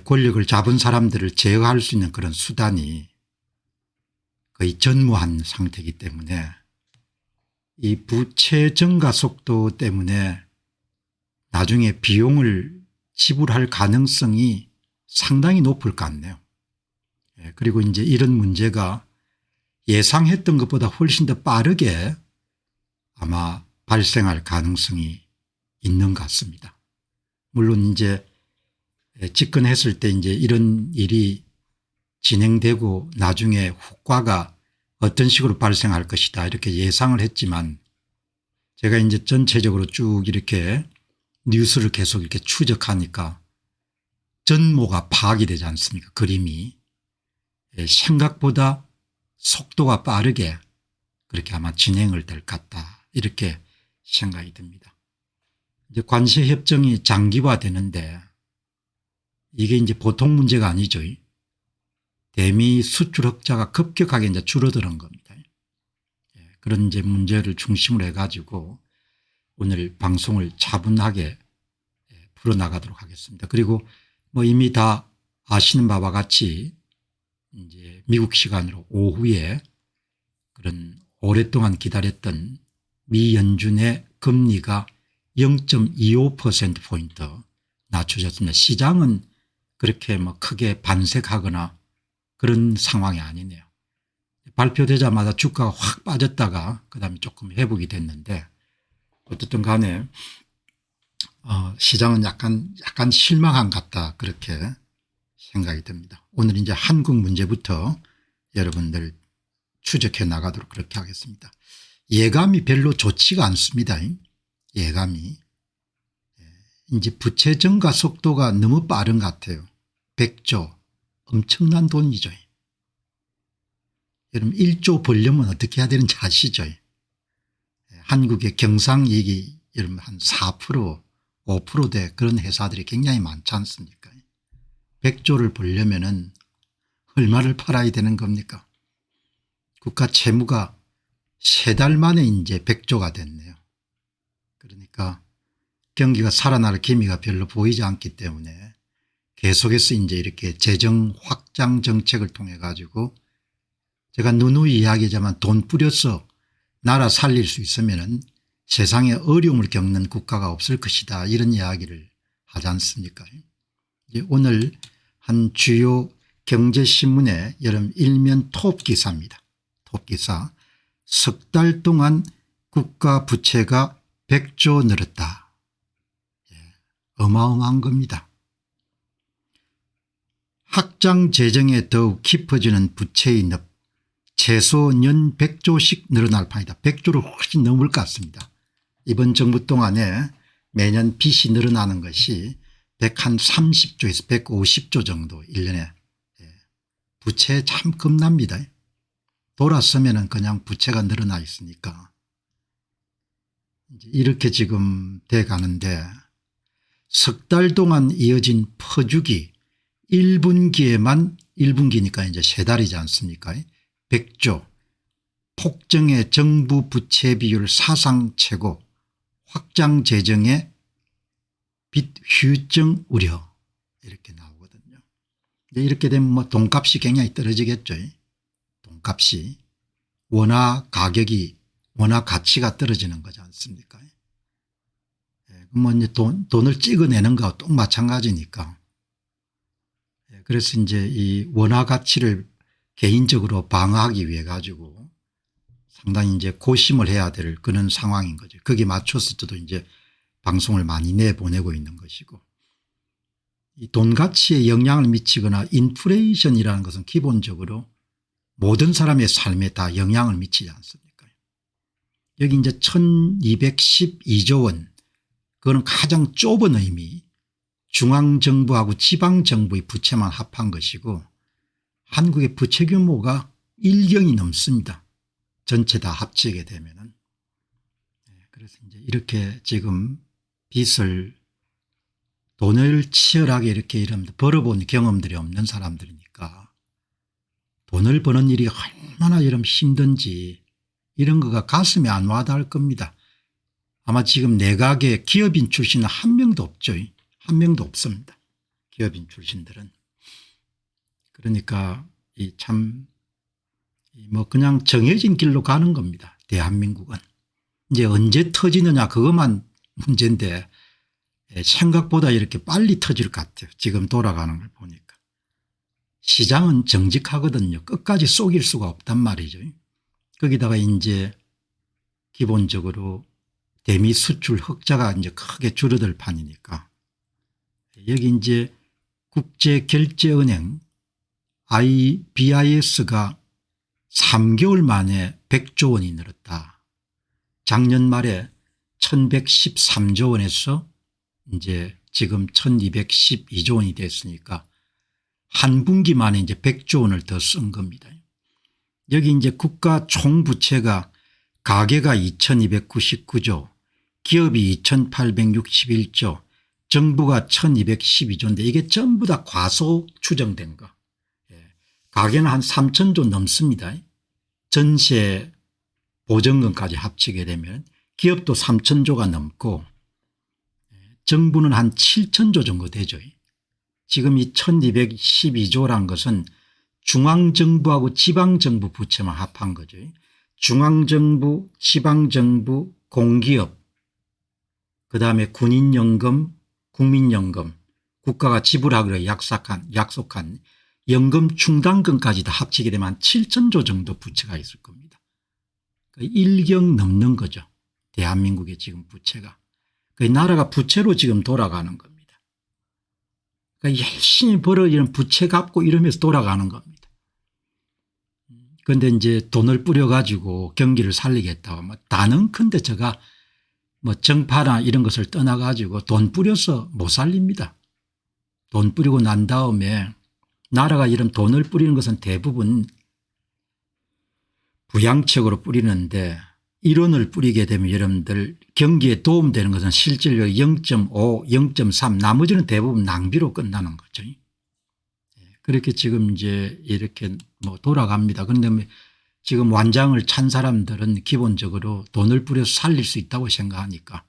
권력을 잡은 사람들을 제어할 수 있는 그런 수단이 거의 전무한 상태이기 때문에 이 부채 증가 속도 때문에 나중에 비용을 지불할 가능성이 상당히 높을 것 같네요. 그리고 이제 이런 문제가 예상했던 것보다 훨씬 더 빠르게 아마 발생할 가능성이 있는 것 같습니다. 물론 이제 집권했을 때 이제 이런 일이 진행되고 나중에 효과가 어떤 식으로 발생할 것이다 이렇게 예상을 했지만 제가 이제 전체적으로 쭉 이렇게 뉴스를 계속 이렇게 추적하니까 전모가 파악이 되지 않습니까? 그림이 생각보다 속도가 빠르게 그렇게 아마 진행을 될 것 같다 이렇게 생각이 듭니다. 이제 관세 협정이 장기화되는데 이게 이제 보통 문제가 아니죠. 대미 수출 흑자가 급격하게 이제 줄어드는 겁니다. 그런 이제 문제를 중심으로 해가지고 오늘 방송을 차분하게 풀어나가도록 하겠습니다. 그리고 뭐 이미 다 아시는 바와 같이 이제 미국 시간으로 오후에 그런 오랫동안 기다렸던 미 연준의 금리가 0.25%포인트 낮춰졌습니다. 시장은 그렇게 뭐 크게 반색하거나 그런 상황이 아니네요. 발표되자마자 주가가 확 빠졌다가 그다음에 조금 회복이 됐는데 어쨌든 간에 시장은 약간 실망한 것 같다 그렇게 생각이 듭니다. 오늘 이제 한국 문제부터 여러분들 추적해 나가도록 그렇게 하겠습니다. 예감이 별로 좋지가 않습니다. 예감이. 이제 부채 증가 속도가 너무 빠른 것 같아요. 100조 엄청난 돈이죠. 여러분 1조 벌려면 어떻게 해야 되는지 아시죠? 한국의 경상이익이 여러분 한 4% 5%대 그런 회사들이 굉장히 많지 않습니까? 100조를 벌려면은 얼마를 팔아야 되는 겁니까? 국가 채무가 3달 만에 이제 100조가 됐네요. 그러니까 경기가 살아날 기미가 별로 보이지 않기 때문에 계속해서 이제 이렇게 재정 확장 정책을 통해 가지고 제가 누누이 이야기하지만 돈 뿌려서 나라 살릴 수 있으면은 세상에 어려움을 겪는 국가가 없을 것이다 이런 이야기를 하지 않습니까? 오늘 한 주요 경제신문의 여러분 일면 톱기사입니다. 톱기사. 석 달 동안 국가 부채가 100조 늘었다. 어마어마한 겁니다. 확장 재정에 더욱 깊어지는 부채의 늪 최소 년 100조씩 늘어날 판이다. 100조를 훨씬 넘을 것 같습니다. 이번 정부 동안에 매년 빚이 늘어나는 것이 130조에서 150조 정도 1년에. 부채 참 겁납니다. 돌아서면 그냥 부채가 늘어나 있으니까 이렇게 지금 돼 가는데 석 달 동안 이어진 퍼주기 1분기에만 1분기니까 이제 3달이지 않습니까? 100조 폭증의 정부 부채 비율 사상 최고 확장 재정의 빚 휴증 우려 이렇게 나오거든요. 이렇게 되면 뭐 돈값이 굉장히 떨어지겠죠. 돈값이 원화 가격이 원화 가치가 떨어지는 거지 않습니까? 뭐 이제 돈을 찍어내는 거하고 또 마찬가지니까. 그래서 이제 이 원화 가치를 개인적으로 방어하기 위해 가지고 상당히 이제 고심을 해야 될 그런 상황인 거죠. 거기에 맞춰서 저도 이제 방송을 많이 내보내고 있는 것이고 이 돈 가치에 영향을 미치거나 인플레이션이라는 것은 기본적으로 모든 사람의 삶에 다 영향을 미치지 않습니까? 여기 이제 1212조 원 그거는 가장 좁은 의미 중앙정부하고 지방정부의 부채만 합한 것이고 한국의 부채 규모가 1경이 넘습니다. 전체 다 합치게 되면은. 그래서 이제 이렇게 지금 돈을 치열하게 이렇게 벌어본 경험들이 없는 사람들이니까 돈을 버는 일이 얼마나 이런 힘든지 이런 거가 가슴에 안 와닿을 겁니다. 아마 지금 내각에 기업인 출신은 한 명도 없죠. 한 명도 없습니다. 기업인 출신들은. 그러니까 이 참 뭐 그냥 정해진 길로 가는 겁니다. 대한민국은. 이제 언제 터지느냐 그것만 문제인데 생각보다 이렇게 빨리 터질 것 같아요. 지금 돌아가는 걸 보니까. 시장은 정직하거든요. 끝까지 속일 수가 없단 말이죠. 거기다가 이제 기본적으로 대미 수출 흑자가 이제 크게 줄어들 판이니까 여기 이제 국제결제은행 BIS가 3개월 만에 100조 원이 늘었다. 작년 말에 1113조 원에서 이제 지금 1212조 원이 됐으니까 한 분기 만에 이제 100조 원을 더 쓴 겁니다. 여기 이제 국가 총부채가 가계가 2299조, 기업이 2861조, 정부가 1212조인데 이게 전부 다 과소 추정된 거. 가계는 한 3000조 넘습니다. 전세 보증금까지 합치게 되면 기업도 3000조가 넘고 정부는 한 7000조 정도 되죠. 지금 이 1212조란 것은 중앙정부하고 지방정부 부채만 합한 거죠. 중앙정부, 지방정부, 공기업, 그다음에 군인연금, 국민연금, 국가가 지불하기로 약속한 연금 충당금까지 다 합치게 되면 한 7000조 정도 부채가 있을 겁니다. 일경 넘는 거죠. 대한민국의 지금 부채가. 나라가 부채로 지금 돌아가는 겁니다. 열심히 벌어 이런 부채 갚고 이러면서 돌아가는 겁니다. 그런데 이제 돈을 뿌려가지고 경기를 살리겠다고 뭐 다능컨대 제가 뭐 정파나 이런 것을 떠나가지고 돈 뿌려서 못 살립니다. 돈 뿌리고 난 다음에 나라가 이런 돈을 뿌리는 것은 대부분 부양책으로 뿌리는데 1원을 뿌리게 되면 여러분들 경기에 도움되는 것은 실질로 0.5, 0.3 나머지는 대부분 낭비로 끝나는 거죠. 그렇게 지금 이제 이렇게 뭐 돌아갑니다. 그런데 지금 완장을 찬 사람들은 기본적으로 돈을 뿌려서 살릴 수 있다고 생각하니까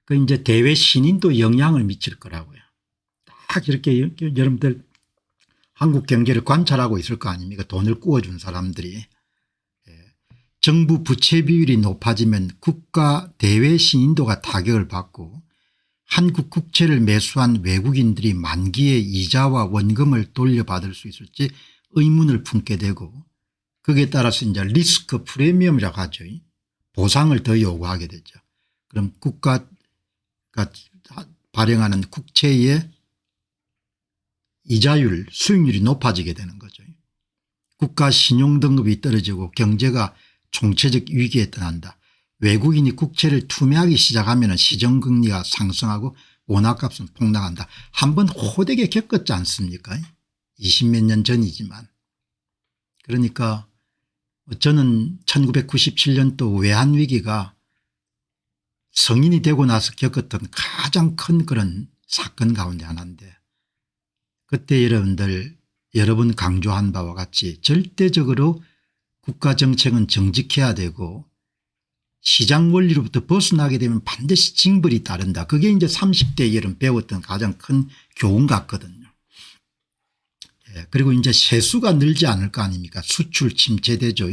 그 이제 대외 신인도 영향을 미칠 거라고요. 딱 이렇게 여러분들 한국 경제를 관찰하고 있을 거 아닙니까? 돈을 꾸어준 사람들이. 정부 부채 비율이 높아지면 국가 대외 신인도가 타격을 받고 한국 국채를 매수한 외국인들이 만기에 이자와 원금을 돌려받을 수 있을지 의문을 품게 되고 거기에 따라서 이제 리스크 프리미엄이라고 하죠. 보상을 더 요구하게 되죠. 그럼 국가가 발행하는 국채의 이자율 수익률이 높아지게 되는 거죠. 국가 신용등급이 떨어지고 경제가 총체적 위기에 떠난다. 외국인이 국채를 투매하기 시작하면 시정금리가 상승하고 원화값은 폭락한다. 한번 호되게 겪었지 않습니까? 20몇 년 전이지만. 그러니까 저는 1997년도 외환위기가 성인이 되고 나서 겪었던 가장 큰 그런 사건 가운데 하나인데 그때 여러분 강조한 바와 같이 절대적으로 국가정책은 정직해야 되고 시장 원리로부터 벗어나게 되면 반드시 징벌이 따른다. 그게 이제 30대 여름 배웠던 가장 큰 교훈 같거든요. 그리고 이제 세수가 늘지 않을 거 아닙니까? 수출 침체되죠.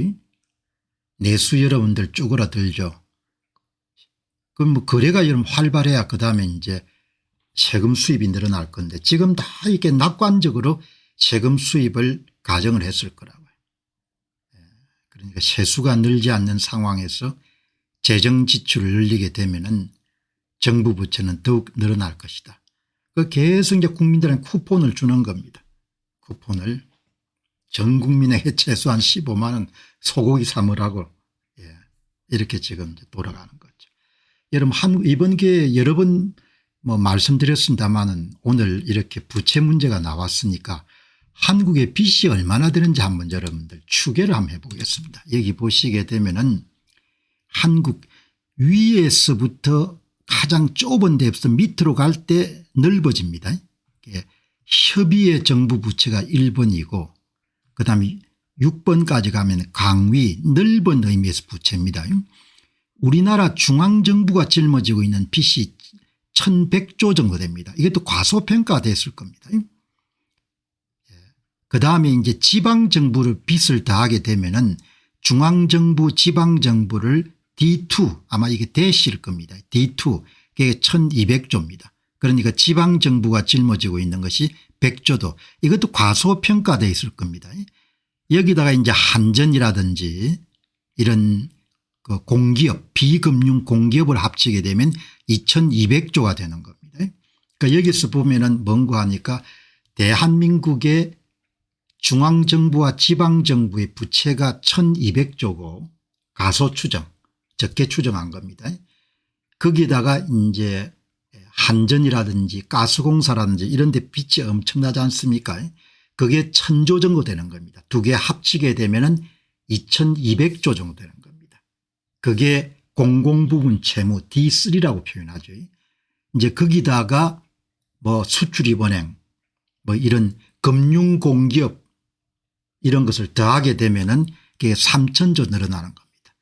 내수 여러분들 쪼그라들죠. 그럼 뭐 거래가 여러분 활발해야 그다음에 이제 세금 수입이 늘어날 건데 지금 다 이렇게 낙관적으로 세금 수입을 가정을 했을 거라고요. 그러니까 세수가 늘지 않는 상황에서 재정 지출을 늘리게 되면은 정부 부채는 더욱 늘어날 것이다. 그 계속 이제 국민들은 쿠폰을 주는 겁니다. 쿠폰을 전 국민에게 최소한 15만 원 소고기 사먹으라고 이렇게 지금 이제 돌아가는 거죠. 여러분 이번 기회에 여러 번 뭐 말씀드렸습니다마는 오늘 이렇게 부채 문제가 나왔으니까 한국의 빚이 얼마나 되는지 한번 여러분들 추계를 한번 해보겠습니다. 여기 보시게 되면은 한국 위에서부터 가장 좁은 데부터 밑으로 갈 때 넓어집니다. 협의의 정부 부채가 1번이고 그다음에 6번까지 가면 강위 넓은 의미에서 부채입니다. 우리나라 중앙정부가 짊어지고 있는 빚이 1100조 정도 됩니다. 이것도 과소평가가 됐을 겁니다. 그다음에 이제 지방정부를 빚을 더하게 되면은 중앙정부 지방정부를 D2 아마 이게 대시일 겁니다. D2 그게 1200조입니다. 그러니까 지방정부가 짊어지고 있는 것이 100조도 이것도 과소평가되어 있을 겁니다. 여기다가 이제 한전이라든지 이런 그 공기업 비금융 공기업을 합치게 되면 2200조가 되는 겁니다. 그러니까 여기서 보면은 뭔가 하니까 대한민국의 중앙정부와 지방정부의 부채가 1200조고 가소추정 적게 추정한 겁니다. 거기다가 이제 한전이라든지 가스공사라든지 이런 데 빚이 엄청나지 않습니까? 그게 1000조 정도 되는 겁니다. 두 개 합치게 되면은 2200조 정도 되는 겁니다. 그게 공공부문 채무 D3라고 표현하죠. 이제 거기다가 뭐 수출입은행 뭐 이런 금융공기업 이런 것을 더하게 되면은 그게 3000조 늘어나는 겁니다.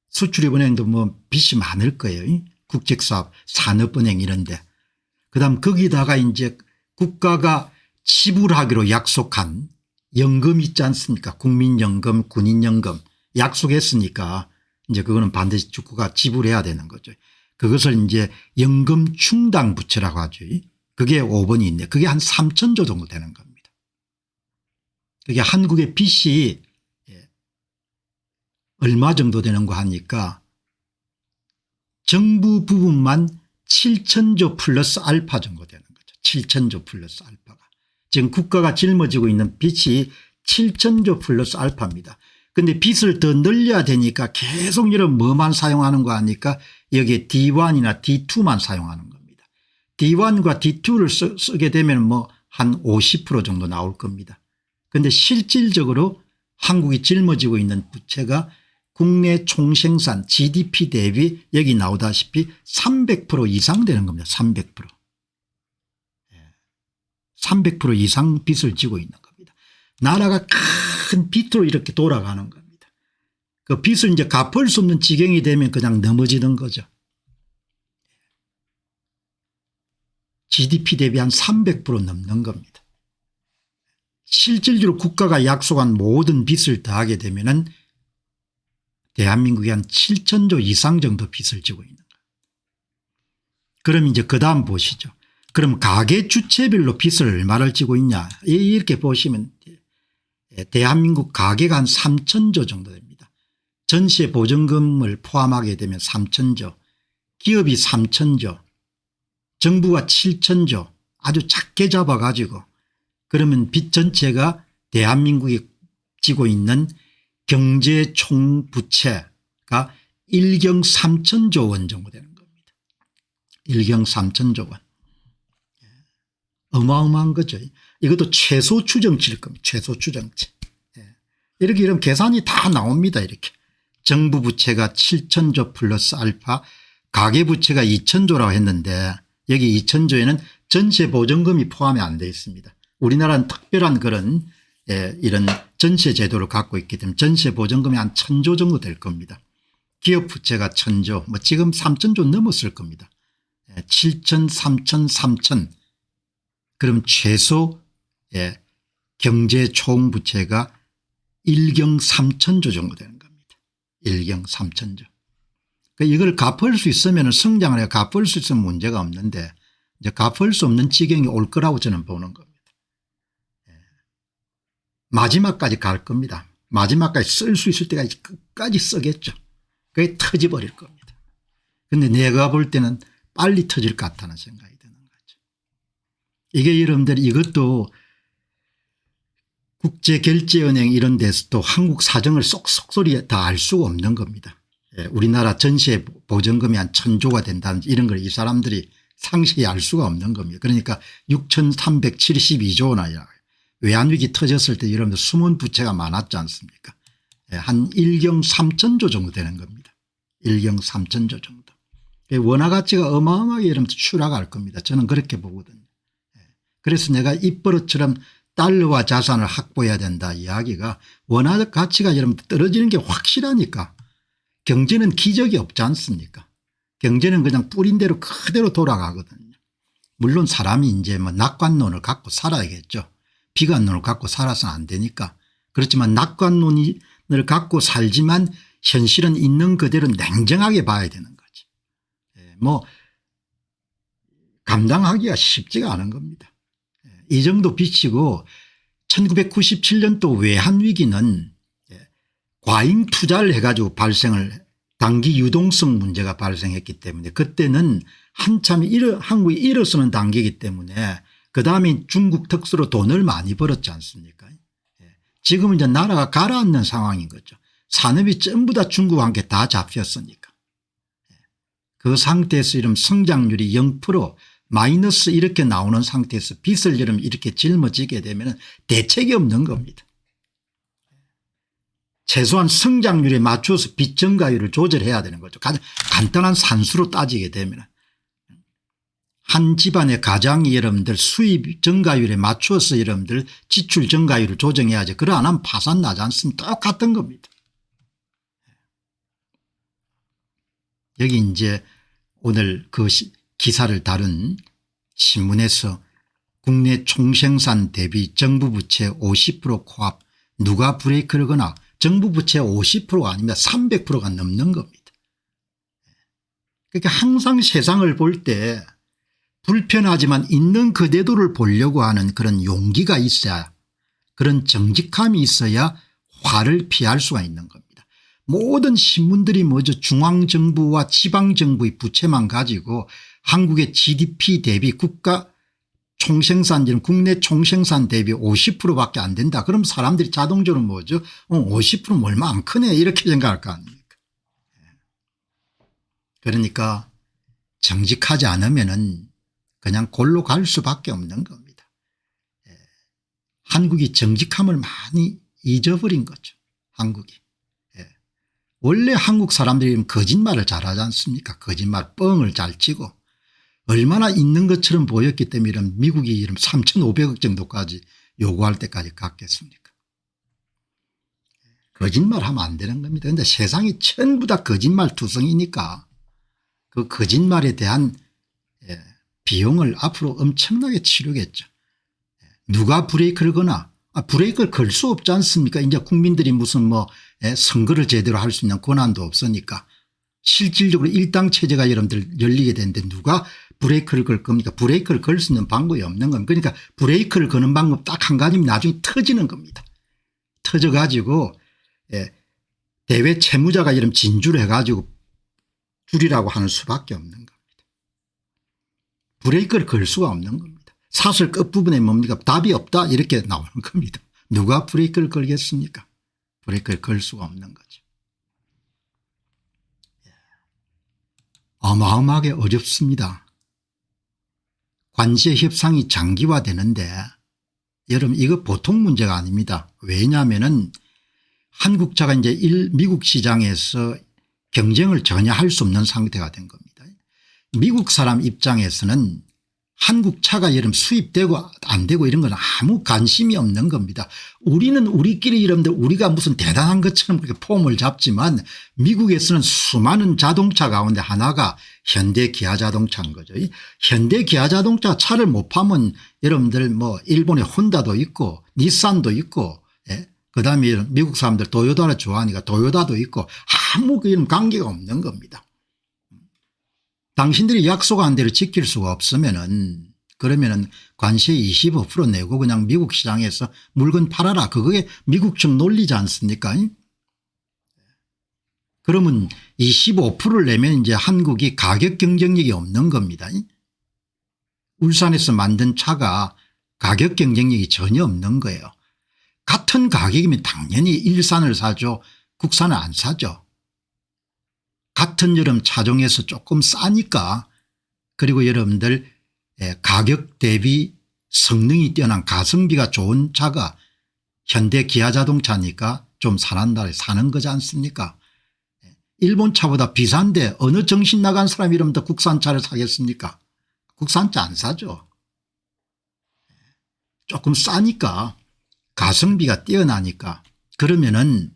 수출입은행도 뭐 빚이 많을 거예요. 국책사업 산업은행 이런 데. 그다음 거기다가 이제 국가가 지불하기로 약속한 연금 있지 않습니까? 국민연금 군인연금 약속했으니까 이제 그거는 반드시 국가가 지불해야 되는 거죠. 그것을 이제 연금 충당 부채라고 하죠. 그게 5번이 있네. 그게 한 3000조 정도 되는 겁니다. 그게 한국의 빚이 얼마 정도 되는 거 하니까 정부 부분만 7000조 플러스 알파 정도 되는 거죠. 7000조 플러스 알파가. 지금 국가가 짊어지고 있는 빚이 7000조 플러스 알파입니다. 그런데 빚을 더 늘려야 되니까 계속 이런 뭐만 사용하는 거 하니까 여기에 D1이나 D2만 사용하는 겁니다. D1과 D2를 쓰게 되면 뭐 한 50% 정도 나올 겁니다. 그런데 실질적으로 한국이 짊어지고 있는 부채가 국내 총생산 GDP 대비 여기 나오다시피 300% 이상 되는 겁니다. 300%. 300% 이상 빚을 지고 있는 겁니다. 나라가 큰 빚으로 이렇게 돌아가는 겁니다. 그 빚을 이제 갚을 수 없는 지경이 되면 그냥 넘어지는 거죠. GDP 대비 한 300% 넘는 겁니다. 실질적으로 국가가 약속한 모든 빚을 더하게 되면은 대한민국이 한 7000조 이상 정도 빚을 지고 있는 거예요. 그럼 이제 그다음 보시죠. 그럼 가계 주체별로 빚을 얼마를 지고 있냐 이렇게 보시면 대한민국 가계가 한 3000조 정도 됩니다. 전세 보증금을 포함하게 되면 3000조 기업이 3000조 정부가 7000조 아주 작게 잡아가지고 그러면 빚 전체가 대한민국이 지고 있는 경제 총부채가 1경 3000조 원 정도 되는 겁니다. 1경 3000조 원. 어마어마한 거죠. 이것도 최소 추정치일 겁니다. 최소 추정치. 이렇게 이런 계산이 다 나옵니다. 이렇게. 정부 부채가 7000조 플러스 알파 가계부채가 2000조라고 했는데 여기 2000조에는 전세 보증금이 포함이 안 되어 있습니다. 우리나라는 특별한 그런 이런 전세 제도를 갖고 있기 때문에 전세 보증금이 한 1000조 정도 될 겁니다. 기업 부채가 1000조 뭐 지금 3000조 넘었을 겁니다. 7000 3000 3000 그럼 최소 경제 총 부채가 1경 3000조 정도 되는 겁니다. 1경 3000조. 그러니까 이걸 갚을 수 있으면 성장을 해 갚을 수 있으면 문제가 없는데 이제 갚을 수 없는 지경이 올 거라고 저는 보는 겁니다. 마지막까지 갈 겁니다. 마지막까지 쓸 수 있을 때까지 끝까지 쓰겠죠. 그게 터져버릴 겁니다. 그런데 내가 볼 때는 빨리 터질 것 같다는 생각이 드는 거죠. 이게 여러분들 이것도 국제결제은행 이런 데서도 한국 사정을 쏙쏙소리 다 알 수가 없는 겁니다. 우리나라 전세 보증금이 한 1000조가 된다든지 이런 걸 이 사람들이 상식이 알 수가 없는 겁니다. 그러니까 6372조나 외환위기 터졌을 때 여러분들 숨은 부채가 많았지 않습니까? 한 1경 3000조 정도 되는 겁니다. 1경 3000조 정도. 원화 가치가 어마어마하게 여러분들 추락할 겁니다. 저는 그렇게 보거든요. 그래서 내가 입버릇처럼 달러와 자산을 확보해야 된다 이야기가 원화 가치가 여러분들 떨어지는 게 확실하니까 경제는 기적이 없지 않습니까? 경제는 그냥 뿌린 대로 그대로 돌아가거든요. 물론 사람이 이제 뭐 낙관론을 갖고 살아야겠죠. 비관론을 갖고 살아서는 안 되니까. 그렇지만 낙관론을 갖고 살지만 현실은 있는 그대로 냉정하게 봐야 되는 거죠. 뭐 감당하기가 쉽지가 않은 겁니다. 이 정도 비치고 1997년도 외환위기는 과잉 투자를 해가지고 발생을 단기 유동성 문제가 발생했기 때문에 그때는 한참 한국이 일어서는 단계이기 때문에 그다음에 중국 특수로 돈을 많이 벌었지 않습니까? 지금은 이제 나라가 가라앉는 상황인 거죠. 산업이 전부 다 중국과 함께 다 잡혔으니까. 그 상태에서 이런 성장률이 0% 마이너스 이렇게 나오는 상태에서 빚을 이렇게 짊어지게 되면 대책이 없는 겁니다. 최소한 성장률에 맞춰서 빚 증가율을 조절해야 되는 거죠. 가장 간단한 산수로 따지게 되면 한 집안의 가장이 여러분들 수입 증가율에 맞춰서 여러분들 지출 증가율을 조정해야지. 그러 안 하면 파산 나지 않습니까? 똑같은 겁니다. 여기 이제 오늘 그 기사를 다룬 신문에서 국내 총생산 대비 정부 부채 50% 코앞 누가 브레이크를 거나 정부 부채 50%가 아니면 300%가 넘는 겁니다. 그러니까 항상 세상을 볼 때 불편하지만 있는 그대로를 보려고 하는 그런 용기가 있어야 그런 정직함이 있어야 화를 피할 수가 있는 겁니다. 모든 신문들이 뭐죠 중앙정부와 지방정부의 부채만 가지고 한국의 GDP 대비 국가 총생산률은 국내 총생산 대비 50%밖에 안 된다. 그럼 사람들이 자동적으로 뭐죠 50%면 얼마 안 크네 이렇게 생각할 거 아닙니까? 그러니까 정직하지 않으면은 그냥 골로 갈 수밖에 없는 겁니다. 한국이 정직함을 많이 잊어버린 거죠. 한국이. 원래 한국 사람들이 거짓말을 잘하지 않습니까? 거짓말 뻥을 잘 치고 얼마나 있는 것처럼 보였기 때문에 이런 미국이 이런 3,500억 정도까지 요구할 때까지 갔겠습니까? 거짓말하면 안 되는 겁니다. 그런데 세상이 전부 다 거짓말 투성이니까 그 거짓말에 대한 비용을 앞으로 엄청나게 치르겠죠. 누가 브레이크를 거나 브레이크를 걸 수 없지 않습니까? 이제 국민들이 무슨 뭐 선거를 제대로 할 수 있는 권한도 없으니까 실질적으로 일당 체제가 여러분들 열리게 되는데 누가 브레이크를 걸 겁니까? 브레이크를 걸 수 있는 방법이 없는 겁니다. 그러니까 브레이크를 거는 방법 딱 한 가지면 나중에 터지는 겁니다. 터져 가지고 대외 채무자가 이런 진주를 해가지고 줄이라고 하는 수밖에 없는 겁니다. 브레이크를 걸 수가 없는 겁니다. 사슬 끝부분에 뭡니까? 답이 없다 이렇게 나오는 겁니다. 누가 브레이크를 걸겠습니까? 브레이크를 걸 수가 없는 거죠. 어마어마하게 어렵습니다. 관세 협상이 장기화되는데 여러분 이거 보통 문제가 아닙니다. 왜냐하면은 한국차가 이제 미국 시장에서 경쟁을 전혀 할 수 없는 상태가 된 겁니다. 미국 사람 입장에서는 한국 차가 여러분 수입되고 안 되고 이런 건 아무 관심이 없는 겁니다. 우리는 우리끼리 여러분들 우리가 무슨 대단한 것처럼 그렇게 폼을 잡지만 미국에서는 수많은 자동차 가운데 하나가 현대 기아 자동차인 거죠. 현대 기아 자동차 차를 못 파면 여러분들 뭐 일본의 혼다도 있고 닛산도 있고 그다음에 미국 사람들 도요타를 좋아하니까 도요타도 있고 아무 그런 관계가 없는 겁니다. 당신들이 약속한 대로 지킬 수가 없으면은 그러면은 관세 25% 내고 그냥 미국 시장에서 물건 팔아라. 그게 미국 측 논리지 않습니까? 그러면 25%를 내면 이제 한국이 가격 경쟁력이 없는 겁니다. 울산에서 만든 차가 가격 경쟁력이 전혀 없는 거예요. 같은 가격이면 당연히 일산을 사죠. 국산을 안 사죠. 같은 여름 차종에서 조금 싸니까 그리고 여러분들 가격 대비 성능이 뛰어난 가성비가 좋은 차가 현대 기아 자동차니까 좀 사는다 사는 거지 않습니까? 일본 차보다 비싼데 어느 정신 나간 사람이 이러면 더 국산차를 사겠습니까? 국산차 안 사죠. 조금 싸니까 가성비가 뛰어나니까 그러면은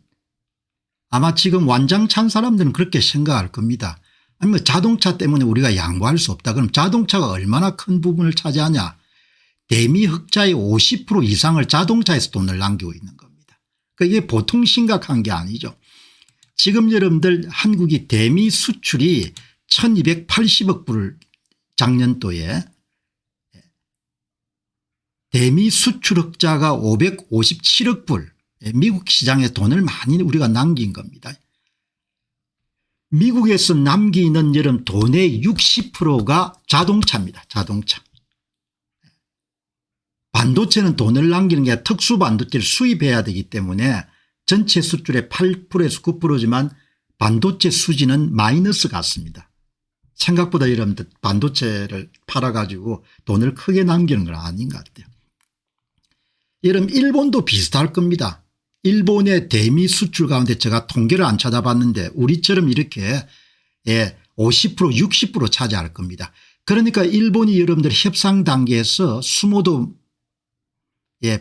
아마 지금 완장 찬 사람들은 그렇게 생각할 겁니다. 아니 뭐 자동차 때문에 우리가 양보할 수 없다. 그럼 자동차가 얼마나 큰 부분을 차지하냐. 대미 흑자의 50% 이상을 자동차에서 돈을 남기고 있는 겁니다. 그러니까 이게 보통 심각한 게 아니죠. 지금 여러분들 한국이 대미 수출이 1280억 불을 작년도에 대미 수출 흑자가 557억 불 미국 시장에 돈을 많이 우리가 남긴 겁니다. 미국에서 남기는 여러분 돈의 60%가 자동차입니다. 자동차. 반도체는 돈을 남기는 게 아니라 특수 반도체를 수입해야 되기 때문에 전체 수출의 8%에서 9%지만 반도체 수지는 마이너스 같습니다. 생각보다 여러분들 반도체를 팔아가지고 돈을 크게 남기는 건 아닌 것 같아요. 여러분 일본도 비슷할 겁니다. 일본의 대미 수출 가운데 제가 통계를 안 찾아봤는데 우리처럼 이렇게 50% 60% 차지할 겁니다. 그러니까 일본이 여러분들 협상 단계에서 수모도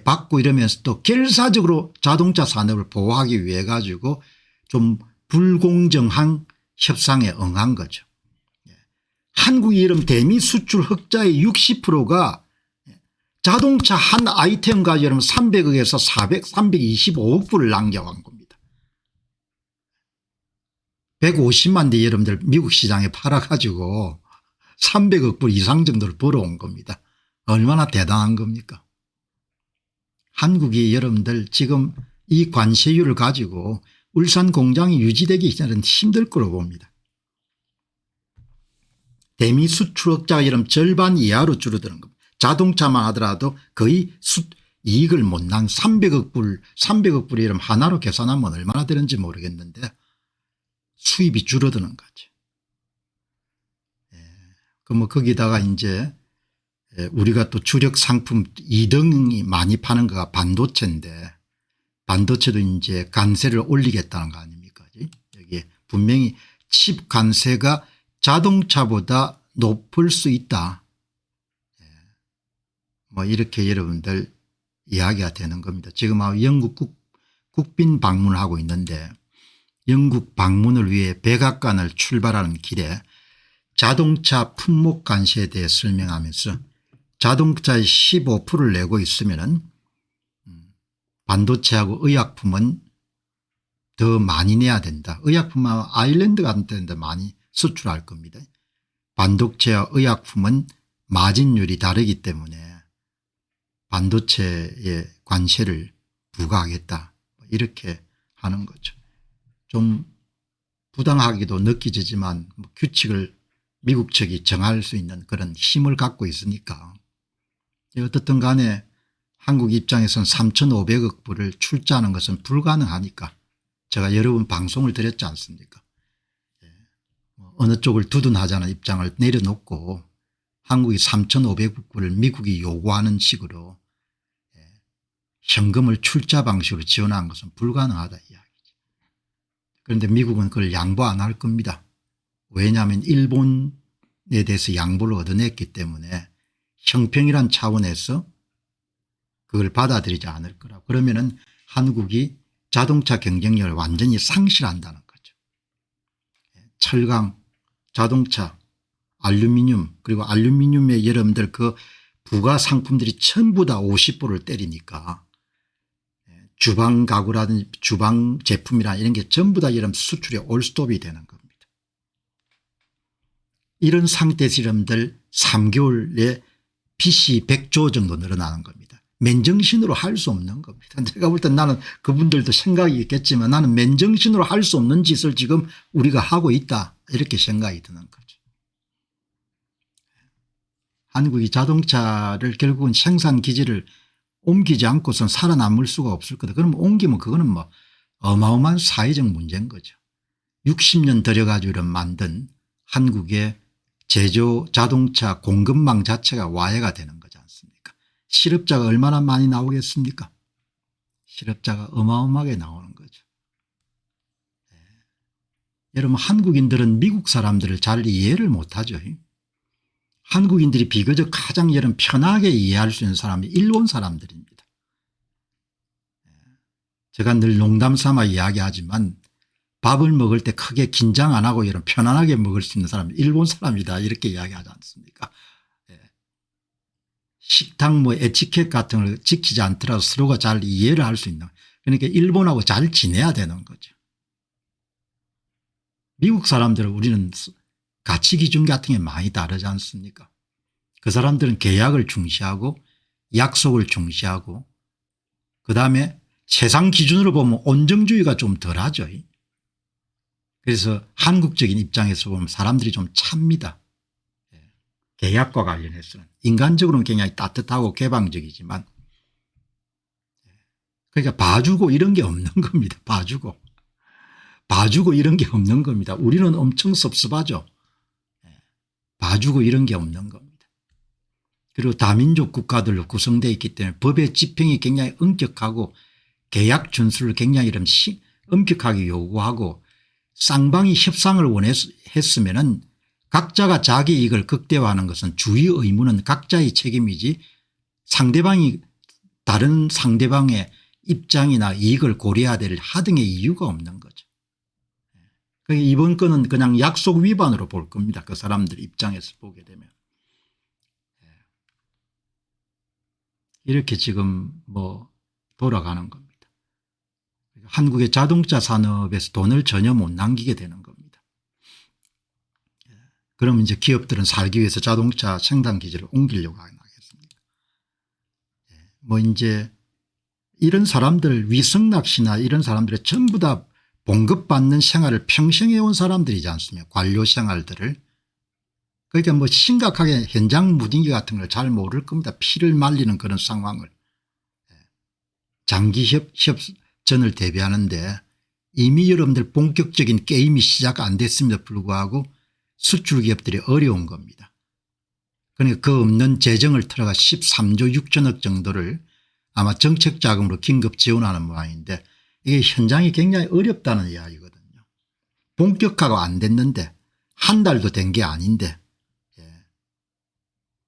받고 이러면서 또 결사적으로 자동차 산업을 보호하기 위해 가지고 좀 불공정한 협상에 응한 거죠. 한국이 이런 대미 수출 흑자의 60%가 자동차 한 아이템 가지고 300억에서 325억 불을 남겨간 겁니다. 150만 대 여러분들 미국 시장에 팔아가지고 300억 불 이상 정도를 벌어온 겁니다. 얼마나 대단한 겁니까? 한국이 여러분들 지금 이 관세율을 가지고 울산 공장이 유지되기 전에는 힘들 거로 봅니다. 대미 수출 흑자가 여러분 절반 이하로 줄어드는 겁니다. 자동차만 하더라도 거의 이익을 못 난 300억 불이 여러분 하나로 계산하면 얼마나 되는지 모르겠는데 수입이 줄어드는 거죠. 그럼 거기다가 이제 우리가 또 주력 상품 2등이 많이 파는 거가 반도체인데 반도체도 이제 관세를 올리겠다는 거 아닙니까? 여기에 분명히 칩 관세가 자동차보다 높을 수 있다. 뭐 이렇게 여러분들 이야기가 되는 겁니다. 지금 영국 국빈 방문을 하고 있는데 영국 방문을 위해 백악관을 출발하는 길에 자동차 품목 관세에 대해 설명하면서 자동차의 15%를 내고 있으면은 반도체하고 의약품은 더 많이 내야 된다. 의약품은 아일랜드 같은 데 많이 수출할 겁니다. 반도체와 의약품은 마진율이 다르기 때문에 반도체에 관세를 부과하겠다. 이렇게 하는 거죠. 좀 부당하기도 느껴지지만 규칙을 미국 측이 정할 수 있는 그런 힘을 갖고 있으니까 어떻든 간에 한국 입장에서는 3,500억 불을 출자하는 것은 불가능하니까 제가 여러 번 방송을 드렸지 않습니까? 어느 쪽을 두둔하자는 입장을 내려놓고 한국이 3,500억 불을 미국이 요구하는 식으로 현금을 출자 방식으로 지원한 것은 불가능하다 이야기죠. 그런데 미국은 그걸 양보 안 할 겁니다. 왜냐하면 일본에 대해서 양보를 얻어냈기 때문에 형평이란 차원에서 그걸 받아들이지 않을 거라. 그러면은 한국이 자동차 경쟁력을 완전히 상실한다는 거죠. 철강, 자동차, 알루미늄 그리고 알루미늄의 여러분들 그 부가 상품들이 전부 다 50%를 때리니까 주방 가구라든지 주방 제품이나 이런 게 전부 다 여러분 수출이 올스톱이 되는 겁니다. 이런 상태에서 여러분들 3개월에 빚이 100조 정도 늘어나는 겁니다. 맨정신으로 할 수 없는 겁니다. 제가 볼 땐 나는 그분들도 생각이 있겠지만 나는 맨정신으로 할 수 없는 짓을 지금 우리가 하고 있다 이렇게 생각이 드는 거죠. 한국이 자동차를 결국은 생산 기지를 옮기지 않고선 살아남을 수가 없을 거다. 그러면 옮기면 그거는 뭐 어마어마한 사회적 문제인 거죠. 60년 들여가지고 만든 한국의 제조 자동차 공급망 자체가 와해가 되는 거지 않습니까? 실업자가 얼마나 많이 나오겠습니까? 실업자가 어마어마하게 나오는 거죠. 여러분 한국인들은 미국 사람들을 잘 이해를 못하죠. 한국인들이 비교적 가장 여러분 편하게 이해할 수 있는 사람이 일본 사람들입니다. 제가 늘 농담 삼아 이야기하지만 밥을 먹을 때 크게 긴장 안 하고 이런 편안하게 먹을 수 있는 사람이 일본 사람이다 이렇게 이야기하지 않습니까? 예. 식당 뭐 에티켓 같은 걸 지키지 않더라도 서로가 잘 이해를 할 수 있는, 그러니까 일본하고 잘 지내야 되는 거죠. 미국 사람들은 우리는 가치 기준 같은 게 많이 다르지 않습니까? 그 사람들은 계약을 중시하고 약속을 중시하고 그다음에 세상 기준으로 보면 온정주의가 좀 덜하죠. 그래서 한국적인 입장에서 보면 사람들이 좀 찹니다. 계약과 관련해서는 인간적으로는 굉장히 따뜻하고 개방적이지만, 그러니까 봐주고 이런 게 없는 겁니다. 봐주고 이런 게 없는 겁니다. 우리는 엄청 섭섭하죠. 봐주고 이런 게 없는 겁니다. 그리고 다민족 국가들로 구성되어 있기 때문에 법의 집행이 굉장히 엄격하고 계약 준수를 굉장히 엄격하게 요구하고, 쌍방이 협상을 원했으면은 각자가 자기 이익을 극대화하는 것은 주의 의무는 각자의 책임이지 상대방이 다른 상대방의 입장이나 이익을 고려해야 될 하등의 이유가 없는 거죠. 그러니까 이번 건은 그냥 약속 위반으로 볼 겁니다. 그 사람들 입장에서 보게 되면. 이렇게 지금 뭐 돌아가는 겁니다. 한국의 자동차 산업에서 돈을 전혀 못 남기게 되는 겁니다. 그럼 이제 기업들은 살기 위해서 자동차 생산 기지를 옮기려고 하겠습니까? 뭐 이제 이런 사람들, 위성락 씨나 이런 사람들의 전부 다 봉급받는 생활을 평생 해온 사람들이지 않습니까? 관료 생활들을. 그러니까 뭐 심각하게 현장 무딩기 같은 걸 잘 모를 겁니다. 피를 말리는 그런 상황을. 장기 협전을 대비하는데 이미 여러분들 본격적인 게임이 시작 안 됐음에도 불구하고 수출 기업들이 어려운 겁니다. 그러니까 그 없는 재정을 틀어가 13조 6천억 정도를 아마 정책 자금으로 긴급 지원하는 모양인데, 이게 현장이 굉장히 어렵다는 이야기거든요. 본격화가 안 됐는데, 한 달도 된 게 아닌데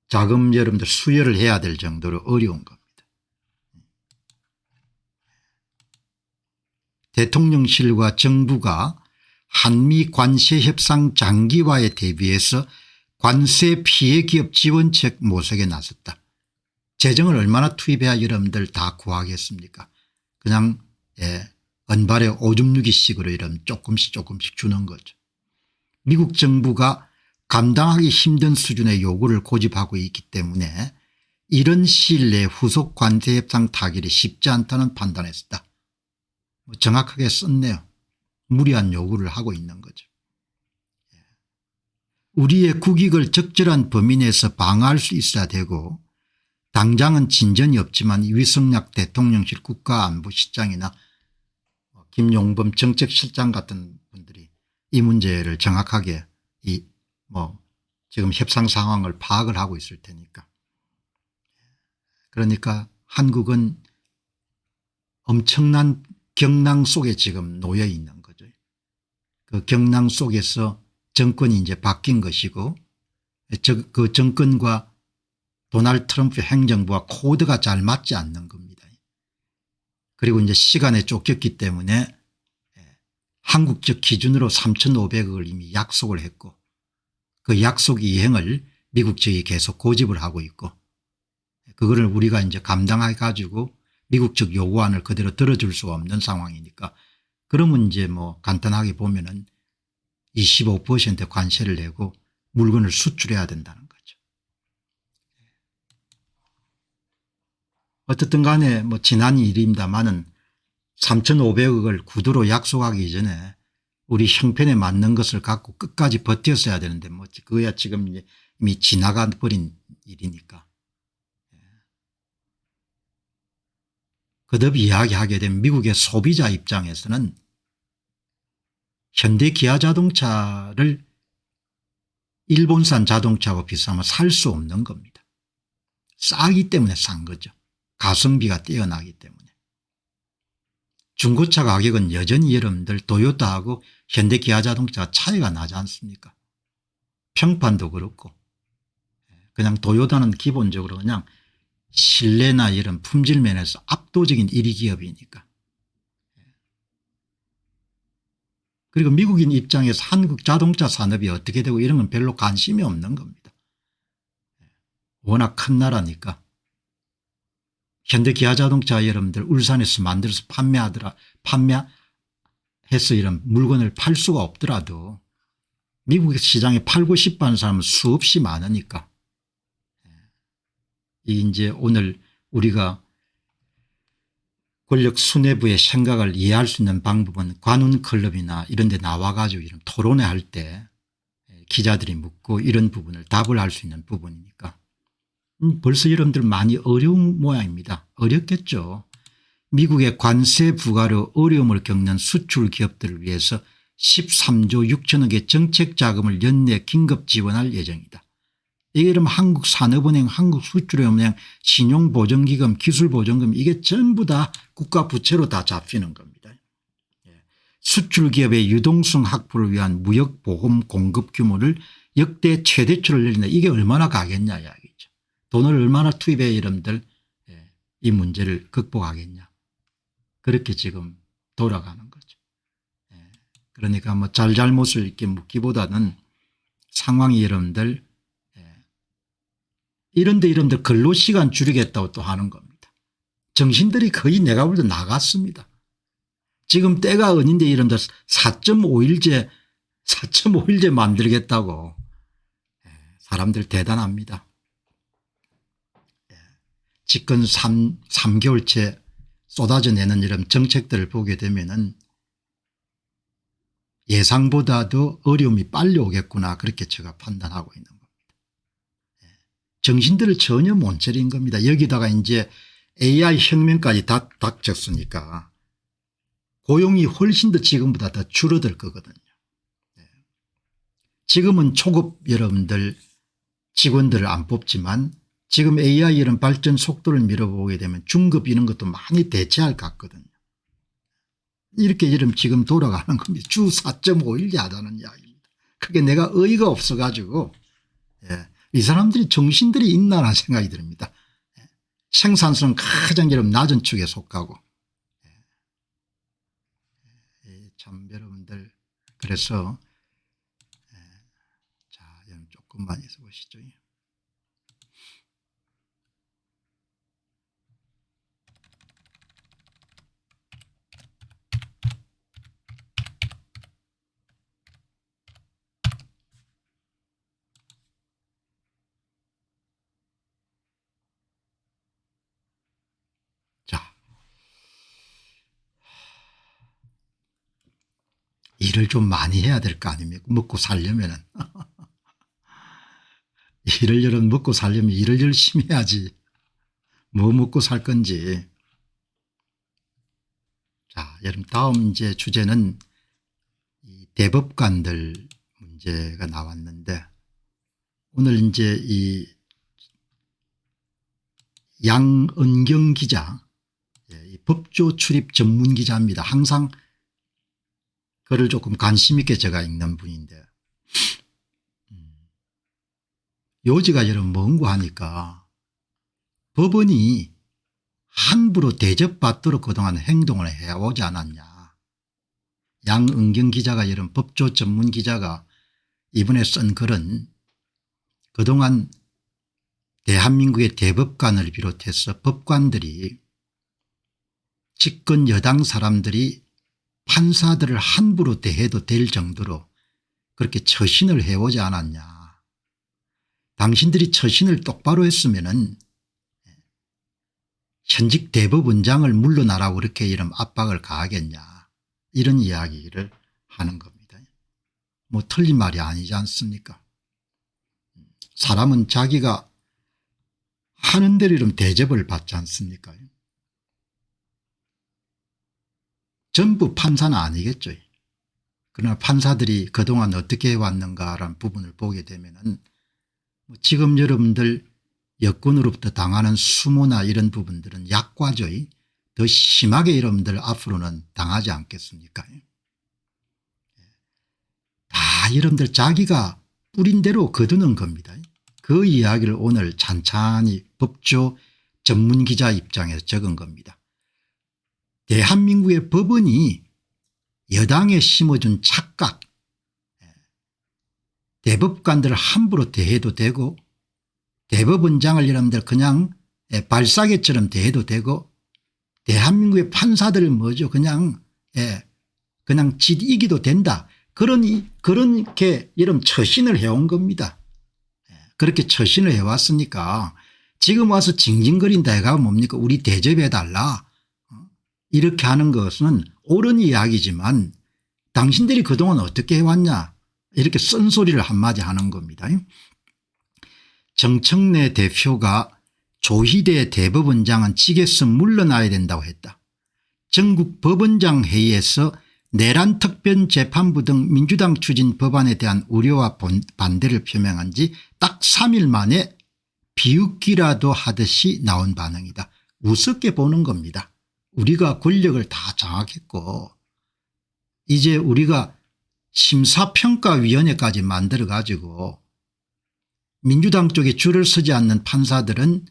자금 여러분들 수여를 해야 될 정도로 어려운 겁니다. 대통령실과 정부가 한미 관세 협상 장기화에 대비해서 관세 피해 기업 지원책 모색에 나섰다. 재정을 얼마나 투입해야 여러분들 다 구하겠습니까? 그냥 은발에 오줌 누기식으로 이런 조금씩 주는 거죠. 미국 정부가 감당하기 힘든 수준의 요구를 고집하고 있기 때문에 이런 시일 내에 후속 관세 협상 타결이 쉽지 않다는 판단했다. 정확하게 썼네요. 무리한 요구를 하고 있는 거죠. 우리의 국익을 적절한 범위 내에서 방어할 수 있어야 되고, 당장은 진전이 없지만 위성락 대통령실 국가안보실장이나 김용범 정책실장 같은 분들이 이 문제를 정확하게 지금 협상 상황을 파악을 하고 있을 테니까. 그러니까 한국은 엄청난 경랑 속에 지금 놓여 있는 거죠. 그 경랑 속에서 정권이 이제 바뀐 것이고, 그 정권과 도널드 트럼프 행정부와 코드가 잘 맞지 않는 겁니다. 그리고 이제 시간에 쫓겼기 때문에 한국적 기준으로 3,500억을 이미 약속을 했고, 그 약속 이행을 미국 측이 계속 고집을 하고 있고, 그거를 우리가 이제 감당해 가지고 미국 측 요구안을 그대로 들어줄 수 없는 상황이니까, 그러면 이제 뭐 간단하게 보면은 25% 관세를 내고 물건을 수출해야 된다는 거죠. 어떻든 간에 뭐 지난 일입니다마는 3,500억을 구두로 약속하기 전에 우리 형편에 맞는 것을 갖고 끝까지 버텼어야 되는데, 뭐 그거야 지금 이미 지나가 버린 일이니까. 거듭 이야기하게 되면 미국의 소비자 입장에서는 현대 기아 자동차를 일본산 자동차하고 비싸면 살 수 없는 겁니다. 싸기 때문에 싼 거죠. 가성비가 뛰어나기 때문에. 중고차 가격은 여전히 여러분들 도요타하고 현대 기아 자동차가 차이가 나지 않습니까? 평판도 그렇고. 그냥 도요타는 기본적으로 그냥 신뢰나 이런 품질 면에서 압도적인 1위 기업이니까. 그리고 미국인 입장에서 한국 자동차 산업이 어떻게 되고 이런 건 별로 관심이 없는 겁니다. 워낙 큰 나라니까. 현대기아자동차 여러분들 울산에서 만들어서 판매해서 이런 물건을 팔 수가 없더라도 미국 시장에 팔고 싶어 하는 사람은 수없이 많으니까. 이제 오늘 우리가 권력 수뇌부의 생각을 이해할 수 있는 방법은 관훈 클럽이나 이런 데 나와 가지고 이런 토론회 할 때 기자들이 묻고 이런 부분을 답을 할 수 있는 부분이니까. 벌써 여러분들 많이 어려운 모양입니다. 어렵겠죠. 미국의 관세 부과로 어려움을 겪는 수출 기업들을 위해서 13조 6천억의 정책 자금을 연내 긴급 지원할 예정이다. 이게 그럼 한국산업은행, 한국수출은행, 신용보증기금, 기술보증금 이게 전부 다 국가 부채로 다 잡히는 겁니다. 수출기업의 유동성 확보를 위한 무역보험 공급 규모를 역대 최대치로 늘린다. 이게 얼마나 가겠냐 이야기죠. 돈을 얼마나 투입해 여러분들 이 문제를 극복하겠냐. 그렇게 지금 돌아가는 거죠. 그러니까 뭐 잘잘못을 이렇게 묻기보다는 상황이 여러분들 이런데 근로시간 줄이겠다고 또 하는 겁니다. 정신들이 거의 내가 볼 때 나갔습니다. 지금 때가 어딘데 이런데 4.5일제 만들겠다고. 사람들 대단합니다. 집권 3개월째 쏟아져 내는 이런 정책들을 보게 되면은 예상보다도 어려움이 빨리 오겠구나 그렇게 제가 판단하고 있는 겁니다. 정신들을 전혀 못 차린 겁니다. 여기다가 이제 AI 혁명까지 닥쳤으니까 고용이 훨씬 더 지금보다 더 줄어들 거거든요. 지금은 초급 여러분들 직원들을 안 뽑지만 지금 AI 이런 발전 속도를 밀어보게 되면 중급 이런 것도 많이 대체할 것 같거든요. 이렇게 지금 돌아가는 겁니다. 주 4.5일 하자는 이야기입니다. 그게 내가 어이가 없어 가지고 이 사람들이 정신들이 있나라는 생각이 듭니다. 생산성은 가장 낮은 축에 속하고. 참 여러분들 그래서 자 여러분 조금만 있어 보시죠. 자, 일을 좀 많이 해야 될 거 아닙니까? 먹고 살려면은. 일을 여러분 먹고 살려면 일을 열심히 해야지. 뭐 먹고 살 건지. 자, 여러분 다음 이제 주제는 이 대법관들 문제가 나왔는데 오늘 이제 이 양은경 기자, 이 법조 출입 전문 기자입니다. 항상 글을 조금 관심 있게 제가 읽는 분인데 요지가 여러분 뭔고 하니까 법원이 함부로 대접받도록 그동안 행동을 해오지 않았냐. 양은경 기자가 여러분 법조 전문 기자가 이번에 쓴 글은 그동안 대한민국의 대법관을 비롯해서 법관들이 집권 여당 사람들이 판사들을 함부로 대해도 될 정도로 그렇게 처신을 해오지 않았냐. 당신들이 처신을 똑바로 했으면은 현직 대법원장을 물러나라고 그렇게 이런 압박을 가하겠냐. 이런 이야기를 하는 겁니다. 뭐 틀린 말이 아니지 않습니까? 사람은 자기가 하는 대로 이런 대접을 받지 않습니까? 전부 판사는 아니겠죠. 그러나 판사들이 그동안 어떻게 해왔는가라는 부분을 보게 되면은 지금 여러분들 여권으로부터 당하는 수모나 이런 부분들은 약과죠. 더 심하게 여러분들 앞으로는 당하지 않겠습니까? 다 여러분들 자기가 뿌린 대로 거두는 겁니다. 그 이야기를 오늘 찬찬히 법조 전문기자 입장에서 적은 겁니다. 대한민국의 법원이 여당에 심어준 착 각각 대법관들을 함부로 대해도 되고 대법원장을 여러분들 그냥 발사계처럼 대해도 되고 대한민국의 판사들을 뭐죠 그냥 짓이기도 된다. 그렇게 여러분 처신을 해온 겁니다. 그렇게 처신을 해왔으니까 지금 와서 징징거린다 해가 뭡니까 우리 대접해달라 이렇게 하는 것은 옳은 이야기지만 당신들이 그동안 어떻게 해왔냐 이렇게 쓴소리를 한마디 하는 겁니다. 정청래 대표가 조희대 대법원장은 직에서 물러나야 된다고 했다. 전국 법원장 회의에서 내란 특별재판부 등 민주당 추진 법안에 대한 우려와 반대를 표명한 지 딱 3일 만에 비웃기라도 하듯이 나온 반응이다. 우습게 보는 겁니다. 우리가 권력을 다 장악했고 이제 우리가 심사평가위원회까지 만들어 가지고 민주당 쪽에 줄을 서지 않는 판사들은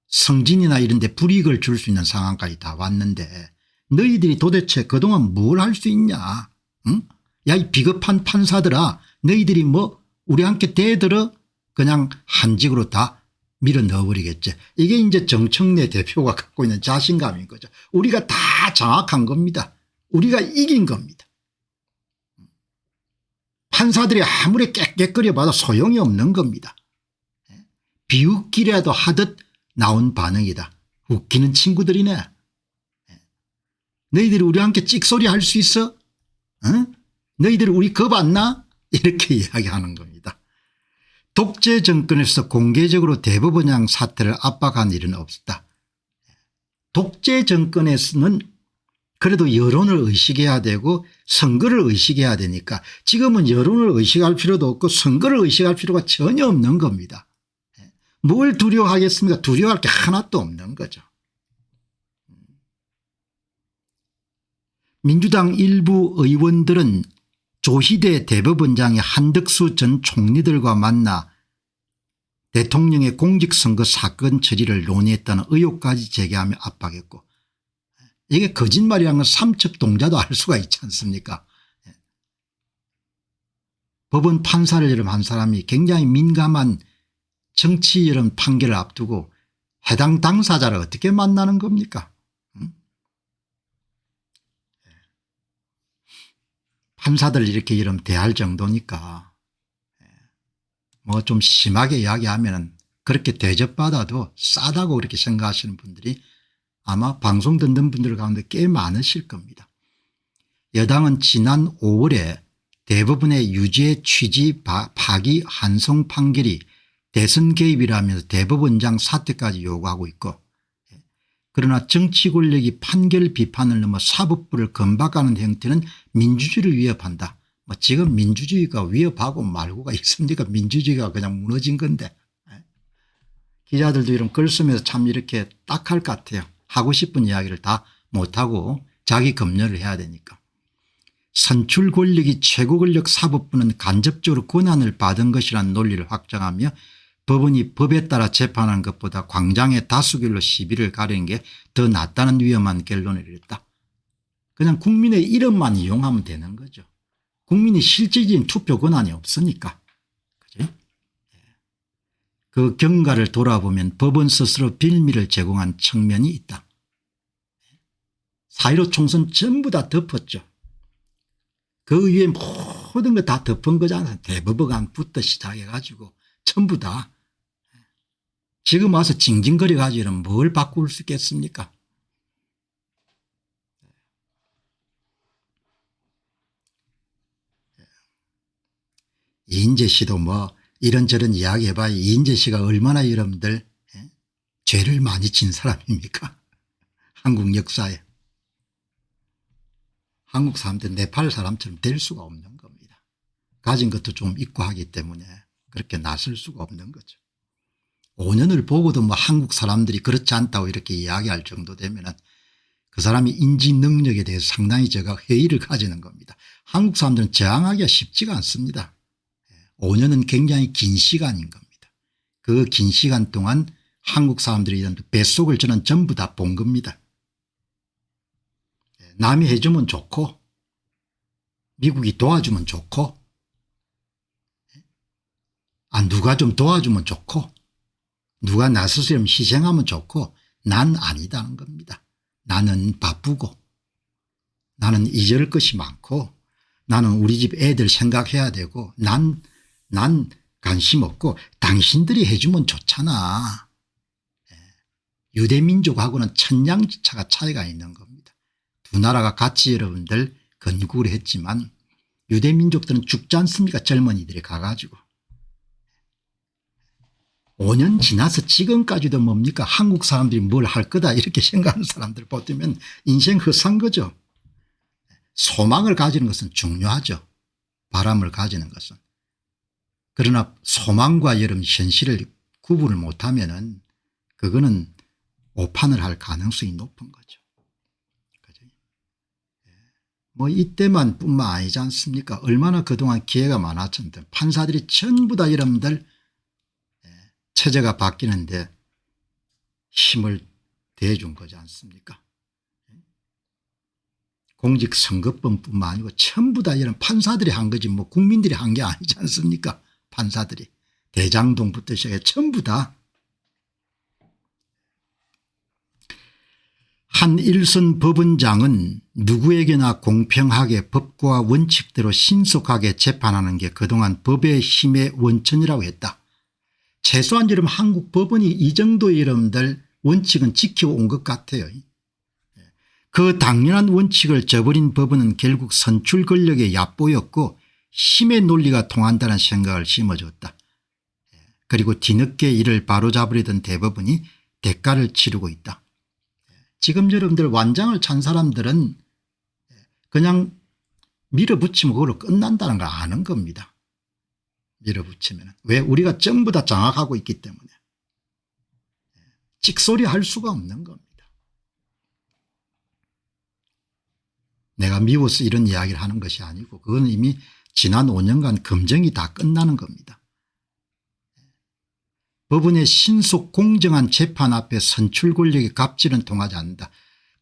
승진이나 이런 데 불이익을 줄 수 있는 상황까지 다 왔는데 너희들이 도대체 그동안 뭘 할 수 있냐. 응? 야 이 비겁한 판사들아 너희들이 뭐 우리 함께 대들어 그냥 한직으로 다 밀어 넣어버리겠지. 이게 이제 정청래 대표가 갖고 있는 자신감인 거죠. 우리가 다 장악한 겁니다. 우리가 이긴 겁니다. 판사들이 아무리 깨끗거려 봐도 소용이 없는 겁니다. 비웃기라도 하듯 나온 반응이다. 웃기는 친구들이네. 너희들이 우리와 함께 찍소리 할 수 있어? 응? 너희들 우리 겁 안 나? 이렇게 이야기하는 겁니다. 독재 정권에서 공개적으로 대법원장 사퇴를 압박한 일은 없었다. 독재 정권에서는 그래도 여론을 의식해야 되고 선거를 의식해야 되니까 지금은 여론을 의식할 필요도 없고 선거를 의식할 필요가 전혀 없는 겁니다. 뭘 두려워하겠습니까? 두려워할 게 하나도 없는 거죠. 민주당 일부 의원들은 조희대 대법원장이 한덕수 전 총리들과 만나 대통령의 공직선거 사건 처리를 논의했다는 의혹까지 제기하며 압박했고 이게 거짓말이라는 건 삼척동자도 알 수가 있지 않습니까? 법원 판사를 한 사람이 굉장히 민감한 정치 판결을 앞두고 해당 당사자를 어떻게 만나는 겁니까? 판사들 이렇게 대할 정도니까 뭐 좀 심하게 이야기하면 그렇게 대접받아도 싸다고 그렇게 생각하시는 분들이 아마 방송 듣는 분들 가운데 꽤 많으실 겁니다. 여당은 지난 5월에 대법원의 유죄 취지 파기 한송 판결이 대선 개입이라면서 대법원장 사퇴까지 요구하고 있고 그러나 정치 권력이 판결 비판을 넘어 사법부를 건박하는 형태는 민주주의를 위협한다. 뭐 지금 민주주의가 위협하고 말고가 있습니까? 민주주의가 그냥 무너진 건데. 기자들도 이런 글 쓰면서 참 이렇게 딱할 것 같아요. 하고 싶은 이야기를 다 못하고 자기 검열을 해야 되니까. 선출 권력이 최고 권력 사법부는 간접적으로 권한을 받은 것이라는 논리를 확정하며 법원이 법에 따라 재판하는 것보다 광장의 다수결로 시비를 가리는 게 더 낫다는 위험한 결론을 내렸다. 그냥 국민의 이름만 이용하면 되는 거죠. 국민이 실질적인 투표 권한이 없으니까. 그죠? 그 경과를 돌아보면 법원 스스로 빌미를 제공한 측면이 있다. 4.15 총선 전부 다 덮었죠. 그 위에 모든 거 다 덮은 거잖아요. 대법원부터 시작해 가지고 전부 다. 지금 와서 징징거려 가지고는 뭘 바꿀 수 있겠습니까? 이인재 씨도 뭐 이런저런 이야기 해봐야 이인재 씨가 얼마나 여러분들 죄를 많이 진 사람입니까? 한국 역사에. 한국 사람들 네팔 사람처럼 될 수가 없는 겁니다. 가진 것도 좀 있고 하기 때문에 그렇게 나설 수가 없는 거죠. 5년을 보고도 뭐 한국 사람들이 그렇지 않다고 이렇게 이야기할 정도 되면은 그 사람이 인지 능력에 대해서 상당히 제가 회의를 가지는 겁니다. 한국 사람들은 저항하기가 쉽지가 않습니다. 5년은 굉장히 긴 시간인 겁니다. 그 긴 시간 동안 한국 사람들이 이런 뱃속을 저는 전부 다 본 겁니다. 남이 해주면 좋고 미국이 도와주면 좋고 누가 좀 도와주면 좋고 누가 나서서 희생하면 좋고 난 아니다는 겁니다. 나는 바쁘고 나는 잊을 것이 많고 나는 우리 집 애들 생각해야 되고 난 관심 없고 당신들이 해주면 좋잖아. 유대민족하고는 천냥지차가 차이가 있는 겁니다. 두 나라가 같이 여러분들 건국을 했지만 유대민족들은 죽지 않습니까? 젊은이들이 가가지고. 5년 지나서 지금까지도 뭡니까? 한국 사람들이 뭘 할 거다 이렇게 생각하는 사람들 보면 인생 헛산 거죠. 소망을 가지는 것은 중요하죠. 바람을 가지는 것은. 그러나 소망과 여러분 현실을 구분을 못하면은 그거는 오판을 할 가능성이 높은 거죠. 그죠? 뭐 이때만 뿐만 아니지 않습니까? 얼마나 그동안 기회가 많았던데 판사들이 전부 다 여러분들 체제가 바뀌는데 힘을 대준 거지 않습니까? 공직선거법뿐만 아니고 전부 다 이런 판사들이 한 거지 뭐 국민들이 한 게 아니지 않습니까? 판사들이 대장동부터 시작해 전부 다. 한 일선 법원장은 누구에게나 공평하게 법과 원칙대로 신속하게 재판하는 게 그동안 법의 힘의 원천이라고 했다. 최소한 여러분 한국 법원이 이 정도의 여러분들 원칙은 지켜온 것 같아요. 그 당연한 원칙을 저버린 법원은 결국 선출 권력에 얕보였고 힘의 논리가 통한다는 생각을 심어줬다. 그리고 뒤늦게 이를 바로잡으려던 대법원이 대가를 치르고 있다. 지금 여러분들 완장을 찬 사람들은 그냥 밀어붙이면 그걸로 끝난다는 걸 아는 겁니다. 밀어붙이면. 왜? 우리가 전부 다 장악하고 있기 때문에. 찍소리 할 수가 없는 겁니다. 내가 미워서 이런 이야기를 하는 것이 아니고 그건 이미 지난 5년간 검증이 다 끝나는 겁니다. 법원의 신속 공정한 재판 앞에 선출 권력의 갑질은 통하지 않는다.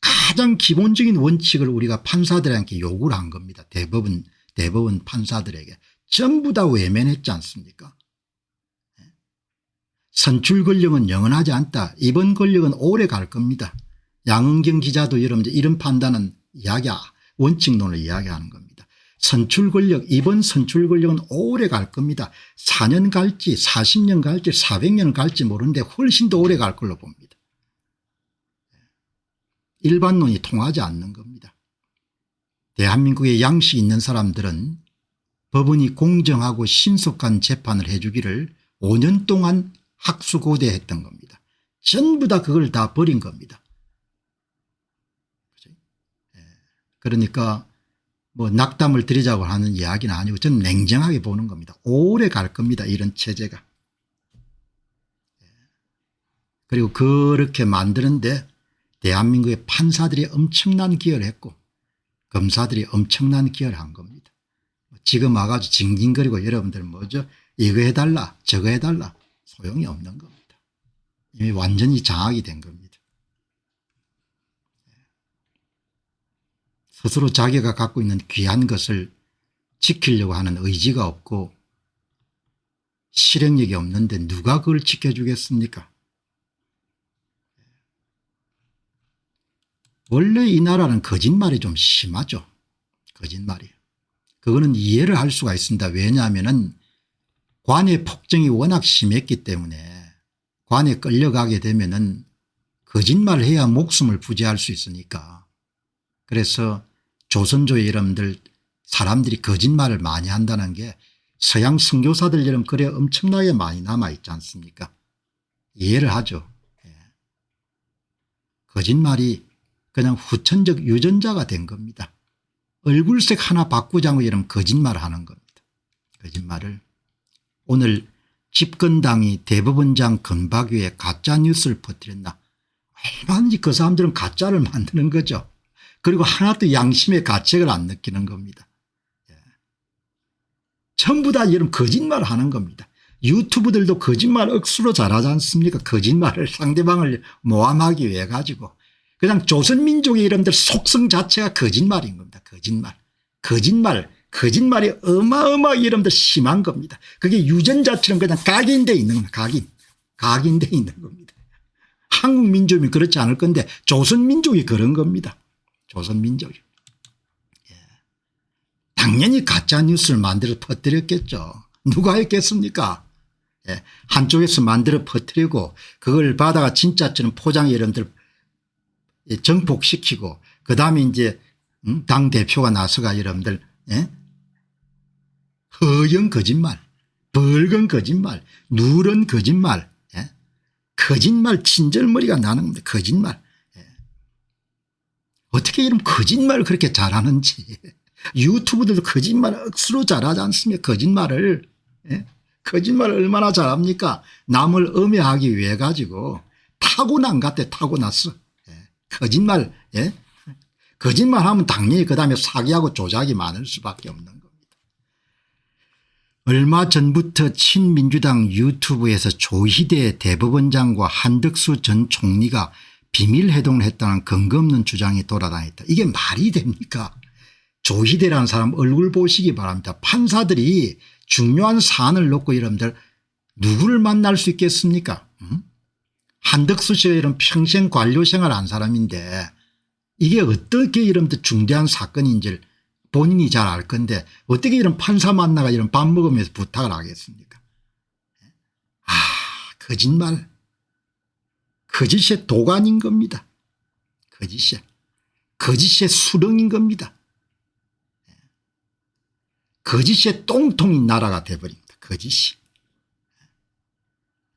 가장 기본적인 원칙을 우리가 판사들에게 요구를 한 겁니다. 대법원 판사들에게. 전부 다 외면했지 않습니까? 선출 권력은 영원하지 않다. 이번 권력은 오래 갈 겁니다. 양은경 기자도 여러분들 이런 판단은 원칙론을 이야기하는 겁니다. 선출 권력, 이번 선출 권력은 오래 갈 겁니다. 4년 갈지 40년 갈지 400년을 갈지 모르는데 훨씬 더 오래 갈 걸로 봅니다. 일반론이 통하지 않는 겁니다. 대한민국에 양식 있는 사람들은 법원이 공정하고 신속한 재판을 해 주기를 5년 동안 학수고대했던 겁니다. 전부 다 그걸 다 버린 겁니다. 그러니까 뭐 낙담을 들이자고 하는 이야기는 아니고 저는 냉정하게 보는 겁니다. 오래 갈 겁니다. 이런 체제가. 그리고 그렇게 만드는데 대한민국의 판사들이 엄청난 기여를 했고 검사들이 엄청난 기여를 한 겁니다. 지금 와가지고 징징거리고 여러분들 뭐죠? 이거 해달라 저거 해달라 소용이 없는 겁니다. 이미 완전히 장악이 된 겁니다. 스스로 자기가 갖고 있는 귀한 것을 지키려고 하는 의지가 없고 실행력이 없는데 누가 그걸 지켜주겠습니까? 원래 이 나라는 거짓말이 좀 심하죠. 거짓말이. 그거는 이해를 할 수가 있습니다. 왜냐하면 관의 폭정이 워낙 심했기 때문에 관에 끌려가게 되면은 거짓말을 해야 목숨을 부지할 수 있으니까. 그래서 조선조의 여러분들 사람들이 거짓말을 많이 한다는 게 서양 선교사들 여러분 글에 엄청나게 많이 남아있지 않습니까? 이해를 하죠. 거짓말이 그냥 후천적 유전자가 된 겁니다. 얼굴색 하나 바꾸자고 여러분 거짓말을 하는 겁니다. 거짓말을. 오늘 집권당이 대법원장 건박위에 가짜뉴스를 퍼뜨렸나. 얼마든지 그 사람들은 가짜를 만드는 거죠. 그리고 하나도 양심의 가책을 안 느끼는 겁니다. 전부 다 여러분 거짓말을 하는 겁니다. 유튜브들도 거짓말 억수로 잘하지 않습니까? 거짓말을 상대방을 모함하기 위해 가지고. 그냥 조선민족의 여러분들 속성 자체가 거짓말인 겁니다. 거짓말. 거짓말이 어마어마하게 여러분들 심한 겁니다. 그게 유전자처럼 그냥 각인되어 있는 겁니다. 각인되어 있는 겁니다. 한국 민족이 그렇지 않을 건데 조선민족이 그런 겁니다. 조선민족이. 예. 당연히 가짜뉴스를 만들어 퍼뜨렸겠죠. 누가 했겠습니까? 예. 한쪽에서 만들어 퍼뜨리고 그걸 받아가 진짜처럼 포장해 여러분들 정복시키고 그다음에 이제 당대표가 나서가 여러분들 예? 허연 거짓말, 벌건 거짓말, 누런 거짓말, 예? 거짓말 친절머리가 나는 겁니다. 거짓말. 예. 어떻게 이런 거짓말을 그렇게 잘하는지. 유튜브들도 거짓말 억수로 잘하지 않습니까? 거짓말을. 예? 거짓말을 얼마나 잘합니까? 남을 음해하기 위해 가지고 타고난 것 같아. 타고났어. 예. 거짓말. 예? 거짓말하면 당연히 그다음에 사기하고 조작이 많을 수밖에 없는 겁니다. 얼마 전부터 친민주당 유튜브에서 조희대 대법원장과 한덕수 전 총리가 비밀회동을 했다는 근거 없는 주장이 돌아다녔다. 이게 말이 됩니까? 조희대라는 사람 얼굴 보시기 바랍니다. 판사들이 중요한 사안을 놓고 여러분들 누구를 만날 수 있겠습니까? 한덕수 씨가 이런 평생 관료 생활한 사람인데 이게 어떻게 여러분들 중대한 사건인지를 본인이 잘 알 건데 어떻게 이런 판사 만나가 이런 밥 먹으면서 부탁을 하겠습니까? 아, 거짓말. 거짓의 도가니인 겁니다. 거짓의 수렁인 겁니다. 거짓의 똥통인 나라가 돼버립니다. 거짓이.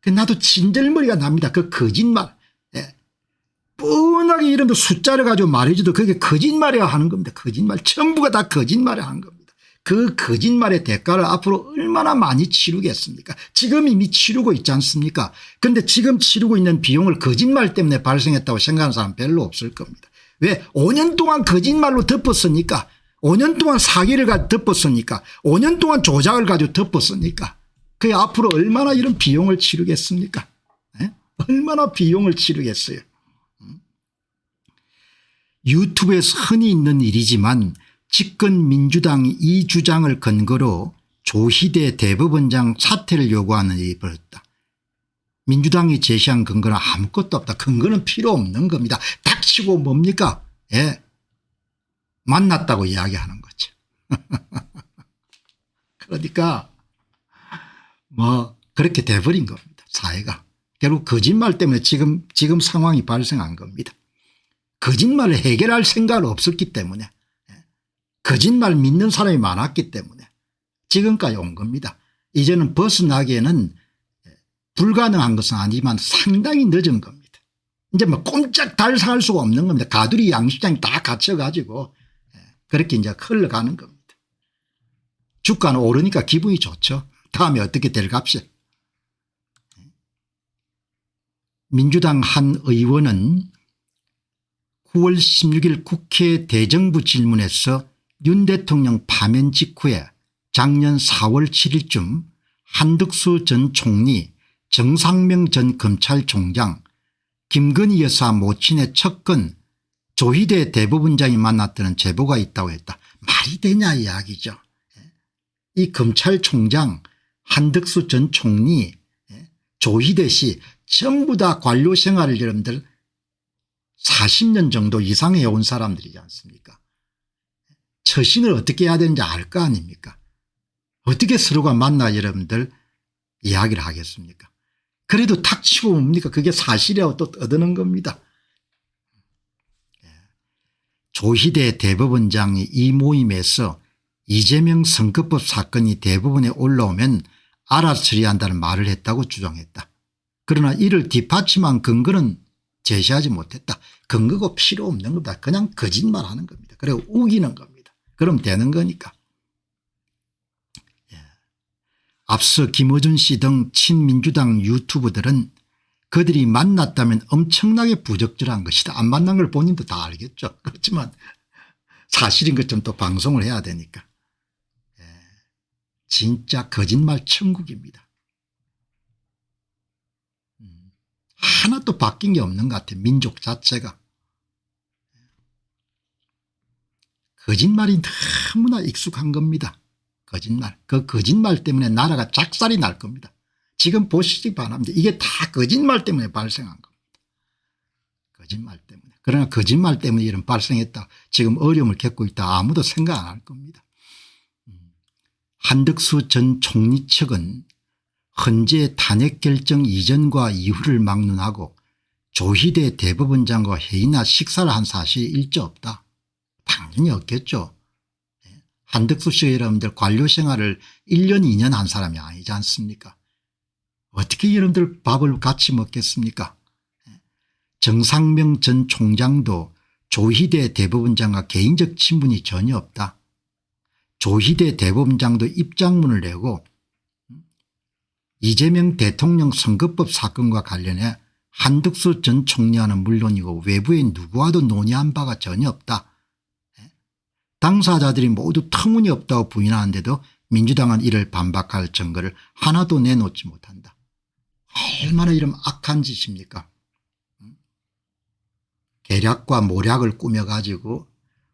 나도 진절머리가 납니다. 그 거짓말. 뻔하게 이름도 숫자를 가지고 말해줘도 그게 거짓말이야 하는 겁니다. 거짓말. 전부가 다 거짓말을 하는 겁니다. 그 거짓말의 대가를 앞으로 얼마나 많이 치르겠습니까? 지금 이미 치르고 있지 않습니까? 그런데 지금 치르고 있는 비용을 거짓말 때문에 발생했다고 생각하는 사람 별로 없을 겁니다. 왜? 5년 동안 거짓말로 덮었으니까 5년 동안 사기를 가지고 덮었으니까 5년 동안 조작을 가지고 덮었으니까 그게 앞으로 얼마나 이런 비용을 치르겠습니까? 네? 얼마나 비용을 치르겠어요. 유튜브에서 흔히 있는 일이지만 집권 민주당이 이 주장을 근거로 조희대 대법원장 사퇴를 요구하는 일이 벌어졌다. 민주당이 제시한 근거는 아무것도 없다. 근거는 필요 없는 겁니다. 닥치고 뭡니까? 예. 만났다고 이야기하는 거죠. 그러니까 뭐 그렇게 돼버린 겁니다. 사회가. 결국 거짓말 때문에 지금 상황이 발생한 겁니다. 거짓말을 해결할 생각은 없었기 때문에 거짓말 믿는 사람이 많았기 때문에 지금까지 온 겁니다. 이제는 벗어나기에는 불가능한 것은 아니지만 상당히 늦은 겁니다. 이제 뭐 꼼짝 달싹할 수가 없는 겁니다. 가두리 양식장이 다 갇혀가지고 그렇게 이제 흘러가는 겁니다. 주가는 오르니까 기분이 좋죠. 다음에 어떻게 될 값이. 민주당 한 의원은 9월 16일 국회 대정부 질문에서 윤 대통령 파면 직후에 작년 4월 7일쯤 한덕수 전 총리, 정상명 전 검찰총장, 김건희 여사 모친의 측근 조희대 대법원장이 만났다는 제보가 있다고 했다. 말이 되냐 이야기죠. 이 검찰총장, 한덕수 전 총리, 조희대 씨 전부 다 관료 생활을 여러분들 40년 정도 이상 해온 사람들이지 않습니까? 처신을 어떻게 해야 되는지 알 거 아닙니까? 어떻게 서로가 만나 여러분들 이야기를 하겠습니까? 그래도 탁치고 뭡니까? 그게 사실이라고 또 떠드는 겁니다. 조희대 대법원장이 이 모임에서 이재명 선거법 사건이 대법원에 올라오면 알아서 처리한다는 말을 했다고 주장했다. 그러나 이를 뒷받침한 근거는 제시하지 못했다. 근거가 필요 없는 겁니다. 그냥 거짓말하는 겁니다. 그리고 우기는 겁니다. 그럼 되는 거니까. 앞서 김어준 씨 등 친민주당 유튜버들은 그들이 만났다면 엄청나게 부적절한 것이다. 안 만난 걸 본인도 다 알겠죠. 그렇지만 사실인 것처럼 또 방송을 해야 되니까. 진짜 거짓말 천국입니다. 하나도 바뀐 게 없는 것 같아요. 민족 자체가. 거짓말이 너무나 익숙한 겁니다. 거짓말. 그 거짓말 때문에 나라가 작살이 날 겁니다. 지금 보시기 바랍니다. 이게 다 거짓말 때문에 발생한 겁니다. 거짓말 때문에. 그러나 거짓말 때문에 이런 발생했다. 지금 어려움을 겪고 있다. 아무도 생각 안 할 겁니다. 한덕수 전 총리 측은 헌재 탄핵 결정 이전과 이후를 막론하고 조희대 대법원장과 회의나 식사를 한 사실이 일조 없다. 당연히 없겠죠. 한덕수 씨 여러분들 관료 생활을 1년 2년 한 사람이 아니지 않습니까? 어떻게 여러분들 밥을 같이 먹겠습니까? 정상명 전 총장도 조희대 대법원장과 개인적 친분이 전혀 없다. 조희대 대법원장도 입장문을 내고 이재명 대통령 선거법 사건과 관련해 한덕수 전 총리와는 물론이고 외부의 누구와도 논의한 바가 전혀 없다. 당사자들이 모두 터무니없다고 부인하는데도 민주당은 이를 반박할 증거를 하나도 내놓지 못한다. 얼마나 이런 악한 짓입니까? 계략과 모략을 꾸며가지고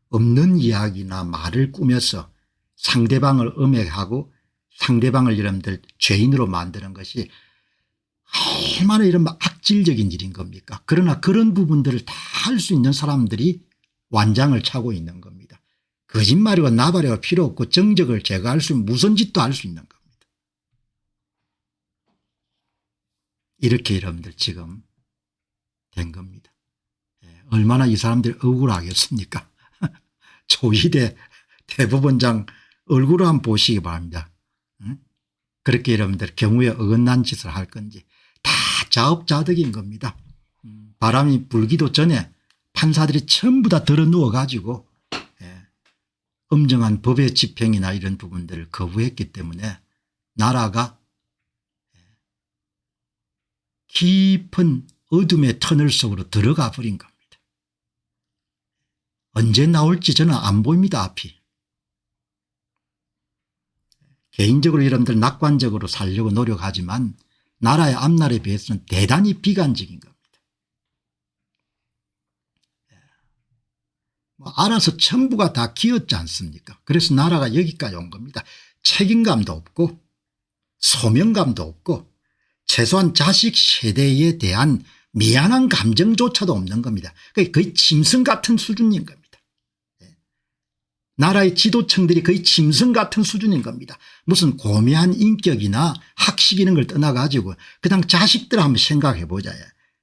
없는 이야기나 말을 꾸며서 상대방을 음해하고 상대방을 여러분들 죄인으로 만드는 것이 얼마나 이런 악질적인 일인 겁니까? 그러나 그런 부분들을 다 할 수 있는 사람들이 완장을 차고 있는 겁니다. 거짓말이고 나발이고 필요 없고 정적을 제거할 수 있는 무슨 짓도 할 수 있는 겁니다. 이렇게 여러분들 지금 된 겁니다. 얼마나 이 사람들이 억울하겠습니까? 조희대 대법원장 얼굴을 한번 보시기 바랍니다. 그렇게 여러분들 경우에 어긋난 짓을 할 건지 다 자업자득인 겁니다. 바람이 불기도 전에 판사들이 전부 다 들어 누워 가지고 엄정한 법의 집행이나 이런 부분들을 거부했기 때문에 나라가 깊은 어둠의 터널 속으로 들어가 버린 겁니다. 언제 나올지 저는 안 보입니다. 앞이. 개인적으로 여러분들 낙관적으로 살려고 노력하지만 나라의 앞날에 비해서는 대단히 비관적인 겁니다. 알아서 전부가 다 기었지 않습니까? 그래서 나라가 여기까지 온 겁니다. 책임감도 없고 소명감도 없고 최소한 자식 세대에 대한 미안한 감정조차도 없는 겁니다. 거의 짐승 같은 수준인 겁니다. 나라의 지도층들이 거의 짐승 같은 수준인 겁니다. 무슨 고매한 인격이나 학식 이런 걸 떠나가지고 그냥 자식들 한번 생각해 보자.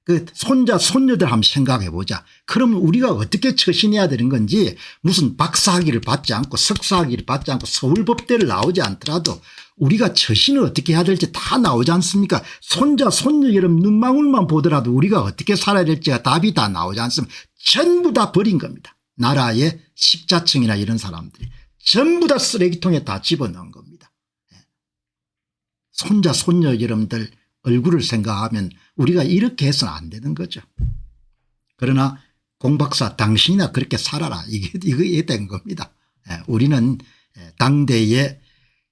그 손자 손녀들 한번 생각해 보자. 그러면 우리가 어떻게 처신해야 되는 건지 무슨 박사학위를 받지 않고 석사학위를 받지 않고 서울법대를 나오지 않더라도 우리가 처신을 어떻게 해야 될지 다 나오지 않습니까? 손자 손녀 여러분 눈망울만 보더라도 우리가 어떻게 살아야 될지가 답이 다 나오지 않습니까? 전부 다 버린 겁니다. 나라의 식자층이나 이런 사람들이 전부 다 쓰레기통에 다 집어넣은 겁니다. 손자 손녀 여러분들 얼굴을 생각하면 우리가 이렇게 해서는 안 되는 거죠. 그러나 공 박사 당신이나 그렇게 살아라 이게 된 겁니다. 우리는 당대의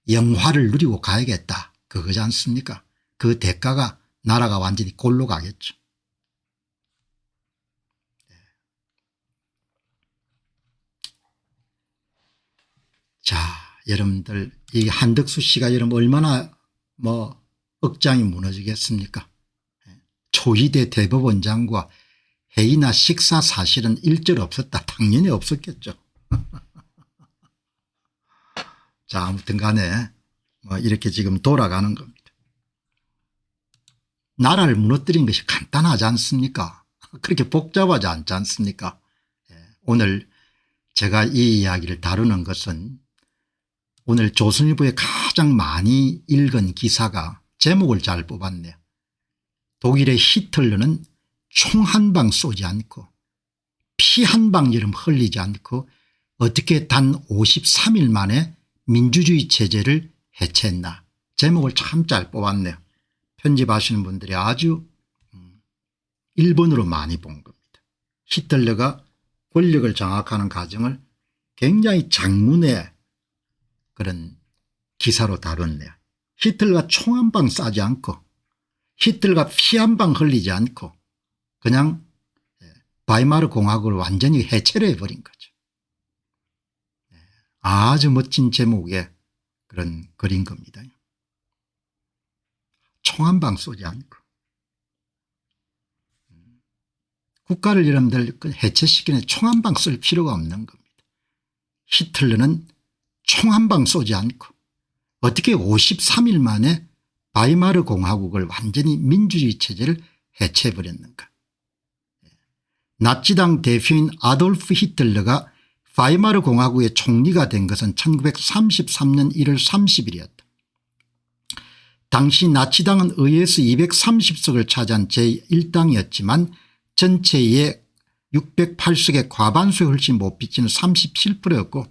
영화를 누리고 가야겠다 그거지 않습니까? 그 대가가 나라가 완전히 골로 가겠죠. 자 여러분들 이 한덕수 씨가 여러분 얼마나 억장이 무너지겠습니까? 조희대 대법원장과 회의나 식사 사실은 일절 없었다. 당연히 없었겠죠. 자 아무튼 간에 이렇게 지금 돌아가는 겁니다. 나라를 무너뜨린 것이 간단하지 않습니까? 그렇게 복잡하지 않지 않습니까? 오늘 제가 이 이야기를 다루는 것은 오늘 조선일보에 가장 많이 읽은 기사가 제목을 잘 뽑았네요. 독일의 히틀러는 총 한 방 쏘지 않고 피 한 방 여름 흘리지 않고 어떻게 단 53일 만에 민주주의 체제를 해체했나. 제목을 참 잘 뽑았네요. 편집하시는 분들이 아주 1번으로 많이 본 겁니다. 히틀러가 권력을 장악하는 과정을 굉장히 장문의 그런 기사로 다뤘네요. 히틀러가 총 한 방 쏴지 않고 히틀러가 피 한 방 흘리지 않고 그냥 바이마르 공화국을 완전히 해체를 해버린 거죠. 아주 멋진 제목의 그런 글인 겁니다. 총 한 방 쏘지 않고 국가를 여러분들 해체시키는 총 한 방 쓸 필요가 없는 겁니다. 히틀러는 총 한 방 쏘지 않고 어떻게 53일 만에 바이마르 공화국을 완전히 민주주의 체제를 해체해버렸는가. 나치당 대표인 아돌프 히틀러가 바이마르 공화국의 총리가 된 것은 1933년 1월 30일이었다. 당시 나치당은 의회에서 230석을 차지한 제1당이었지만 전체의 608석의 과반수에 훨씬 못 미치는 37%였고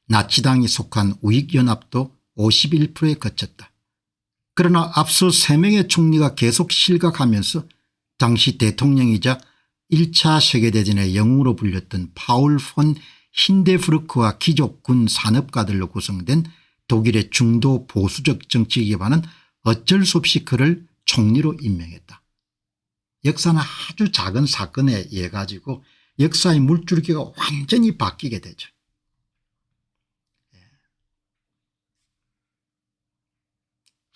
나치당이 속한 우익연합도 51%에 그쳤다. 그러나 앞서 3명의 총리가 계속 실각하면서 당시 대통령이자 1차 세계대전의 영웅으로 불렸던 파울 폰 힌데프르크와 귀족 군 산업가들로 구성된 독일의 중도 보수적 정치 기반은 어쩔 수 없이 그를 총리로 임명했다. 역사는 아주 작은 사건에 의해 가지고 역사의 물줄기가 완전히 바뀌게 되죠.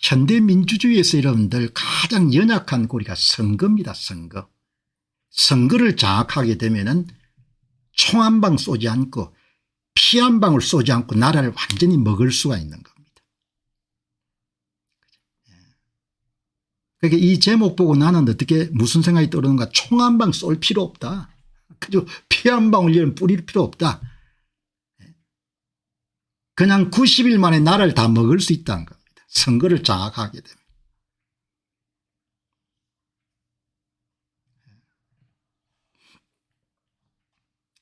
현대민주주의에서 여러분들 가장 연약한 고리가 선거입니다. 선거. 선거를 장악하게 되면은 총 한 방 쏘지 않고 피 한 방울 쏘지 않고 나라를 완전히 먹을 수가 있는 겁니다. 그러니까 이 제목 보고 나는 어떻게 무슨 생각이 떠오르는가. 총 한 방 쏠 필요 없다. 그죠? 피 한 방울 뿌릴 필요 없다. 그냥 90일 만에 나라를 다 먹을 수 있다는 겁니다. 선거를 장악하게 되면.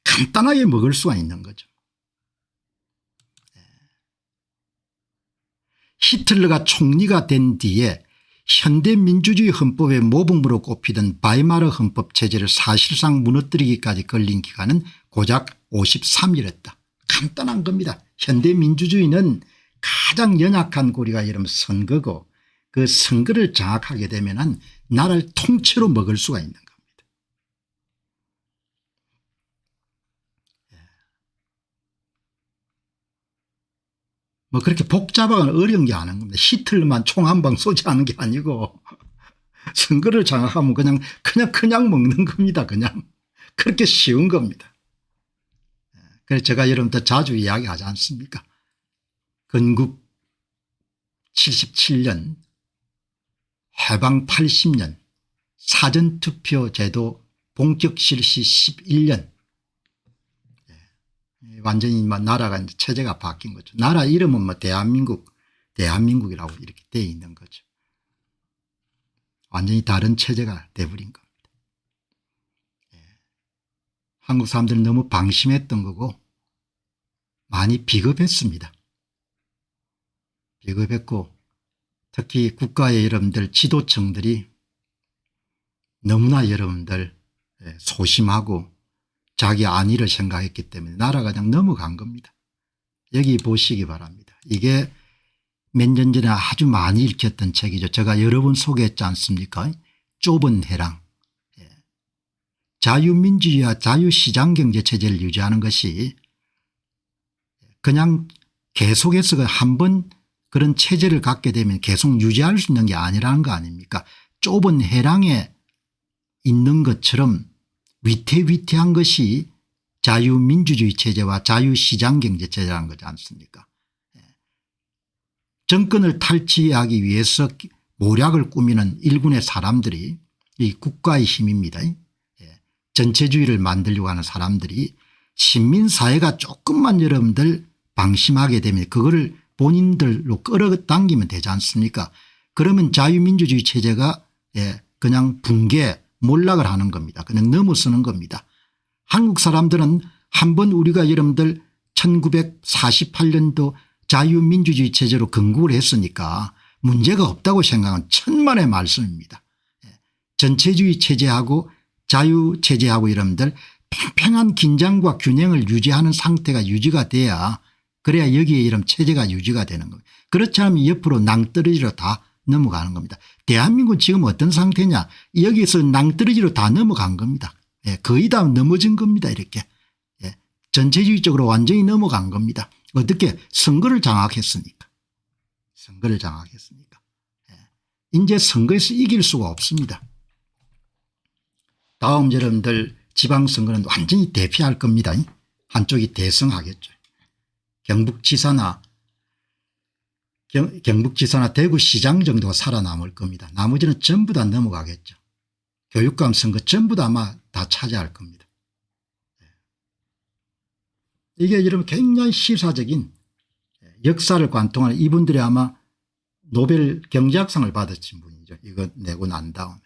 간단하게 먹을 수가 있는 거죠. 히틀러가 총리가 된 뒤에 현대민주주의 헌법의 모범으로 꼽히던 바이마르 헌법 체제를 사실상 무너뜨리기까지 걸린 기간은 고작 53일이었다. 간단한 겁니다. 현대민주주의는 가장 연약한 고리가 여러분 선거고 그 선거를 장악하게 되면 나라를 통째로 먹을 수가 있는 겁니다. 뭐 그렇게 복잡하거나 어려운 게 아닌 겁니다. 히틀러만 총 한 방 쏘지 않은 게 아니고 선거를 장악하면 그냥 먹는 겁니다. 그냥 그렇게 쉬운 겁니다. 그래서 제가 여러분들 자주 이야기하지 않습니까? 건국 77년 해방 80년 사전투표 제도 본격 실시 11년 완전히 나라가 이제 체제가 바뀐 거죠. 나라 이름은 뭐 대한민국이라고 이렇게 되어 있는 거죠. 완전히 다른 체제가 돼버린 겁니다. 한국 사람들은 너무 방심했던 거고 많이 비겁했습니다. 비겁했고 특히 국가의 여러분들 지도층들이 너무나 여러분들 소심하고 자기 안위를 생각했기 때문에 나라가 그냥 넘어간 겁니다. 여기 보시기 바랍니다. 이게 몇 년 전에 아주 많이 읽혔던 책이죠. 제가 여러 번 소개했지 않습니까? 좁은 해랑. 자유민주주의와 자유시장경제체제를 유지하는 것이 그냥 계속해서 한번 그런 체제를 갖게 되면 계속 유지할 수 있는 게 아니라는 거 아닙니까? 좁은 해랑에 있는 것처럼 위태위태한 것이 자유민주주의 체제와 자유시장경제체제라는 거지 않습니까? 정권을 탈취하기 위해서 모략을 꾸미는 일군의 사람들이 이 국가의 힘입니다. 전체주의를 만들려고 하는 사람들이 시민사회가 조금만 여러분들 방심하게 되면 그거를 본인들로 끌어당기면 되지 않습니까? 그러면 자유민주주의 체제가 그냥 붕괴 몰락을 하는 겁니다. 그냥 넘어서는 겁니다. 한국 사람들은 한번 우리가 여러분들 1948년도 자유민주주의 체제로 건국을 했으니까 문제가 없다고 생각하는 천만의 말씀입니다. 전체주의 체제하고 자유체제하고 여러분들 팽팽한 긴장과 균형을 유지하는 상태가 유지가 돼야 그래야 여기에 이런 체제가 유지가 되는 겁니다. 그렇지 않으면 옆으로 낭떠러지로 다 넘어가는 겁니다. 대한민국은 지금 어떤 상태냐. 여기서 낭떠러지로 다 넘어간 겁니다. 거의 다 넘어진 겁니다. 이렇게. 전체주의적으로 완전히 넘어간 겁니다. 어떻게? 선거를 장악했으니까. 선거를 장악했으니까. 이제 선거에서 이길 수가 없습니다. 다음 여러분들 지방선거는 완전히 대피할 겁니다. 한쪽이 대승하겠죠. 경북지사나 대구시장 정도가 살아남을 겁니다. 나머지는 전부 다 넘어가겠죠. 교육감 선거 전부 다 아마 다 차지할 겁니다. 이게 여러분 굉장히 시사적인 역사를 관통하는 이분들이 아마 노벨 경제학상을 받으신 분이죠. 이거 내고 난 다음에.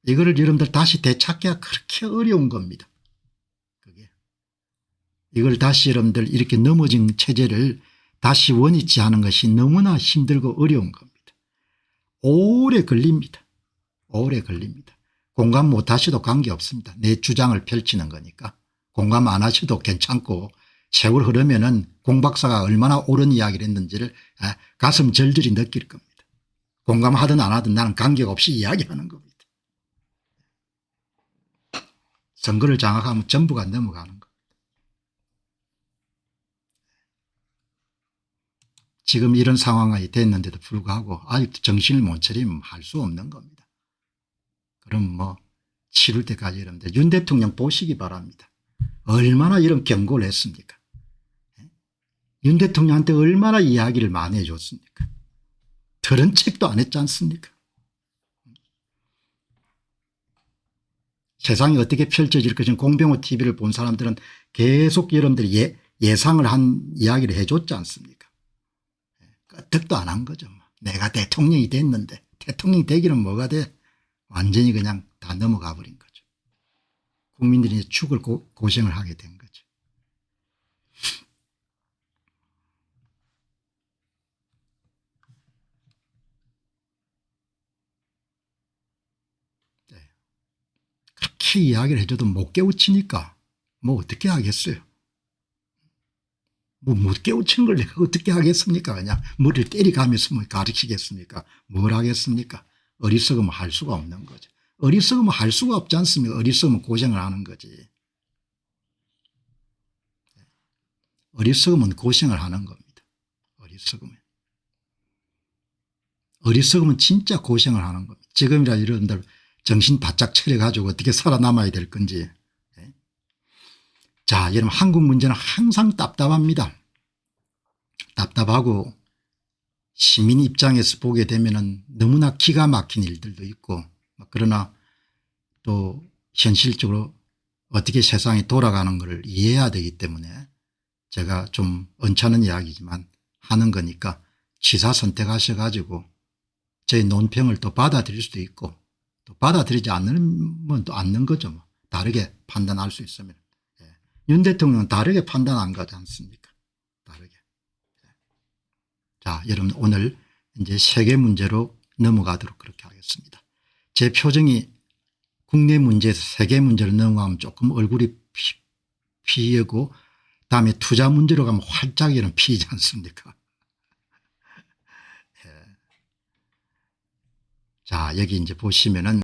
이거를 여러분들 다시 되찾기가 그렇게 어려운 겁니다. 그게. 이걸 다시 여러분들 이렇게 넘어진 체제를 다시 원위치 하는 것이 너무나 힘들고 어려운 겁니다. 오래 걸립니다. 오래 걸립니다. 공감 못 하셔도 관계없습니다. 내 주장을 펼치는 거니까. 공감 안 하셔도 괜찮고 세월 흐르면은 공 박사가 얼마나 옳은 이야기를 했는지를 가슴 절절히 느낄 겁니다. 공감하든 안 하든 나는 관계없이 이야기하는 겁니다. 선거를 장악하면 전부가 넘어가는 겁니다. 지금 이런 상황이 됐는데도 불구하고 아직도 정신을 못 차리면 할 수 없는 겁니다. 그럼 뭐 치를 때까지 여러분들 윤 대통령 보시기 바랍니다. 얼마나 이런 경고를 했습니까? 윤 대통령한테 얼마나 이야기를 많이 해줬습니까? 들은 책도 안 했지 않습니까? 세상이 어떻게 펼쳐질 것인지 공병호 TV를 본 사람들은 계속 여러분들이 예상을 한 이야기를 해줬지 않습니까? 끄떡도 안 한 거죠. 내가 대통령이 됐는데 대통령이 되기는 뭐가 돼? 완전히 그냥 다 넘어가 버린 거죠. 국민들이 죽을 고생을 하게 된 거죠. 그렇게 이야기를 해줘도 못 깨우치니까 뭐 어떻게 하겠어요. 뭐 못 깨우치는 걸 내가 어떻게 하겠습니까. 그냥 머리를 때리가면서 뭐 가르치겠습니까. 뭘 하겠습니까. 어리석으면 할 수가 없는 거죠. 어리석으면 할 수가 없지 않습니까. 어리석으면 고생을 하는 거지. 어리석으면 고생을 하는 겁니다. 어리석으면 진짜 고생을 하는 겁니다. 지금이라 여러분들 정신 바짝 차려가지고 어떻게 살아남아야 될 건지. 자, 여러분 한국 문제는 항상 답답합니다. 답답하고 시민 입장에서 보게 되면은 너무나 기가 막힌 일들도 있고 그러나 또 현실적으로 어떻게 세상이 돌아가는 것을 이해해야 되기 때문에 제가 좀 언짢은 이야기지만 하는 거니까 취사 선택하셔 가지고 저희 논평을 또 받아들일 수도 있고 또 받아들이지 않으면 또 않는 거죠. 뭐. 다르게 판단할 수 있으면. 윤 대통령은 다르게 판단한 거지 않습니까? 다르게. 자, 여러분 오늘 이제 세계 문제로 넘어가도록 그렇게 하겠습니다. 제 표정이 국내 문제에서 세계 문제로 넘어가면 조금 얼굴이 피하고 다음에 투자 문제로 가면 활짝 이런 피지 않습니까? 자, 여기 이제 보시면은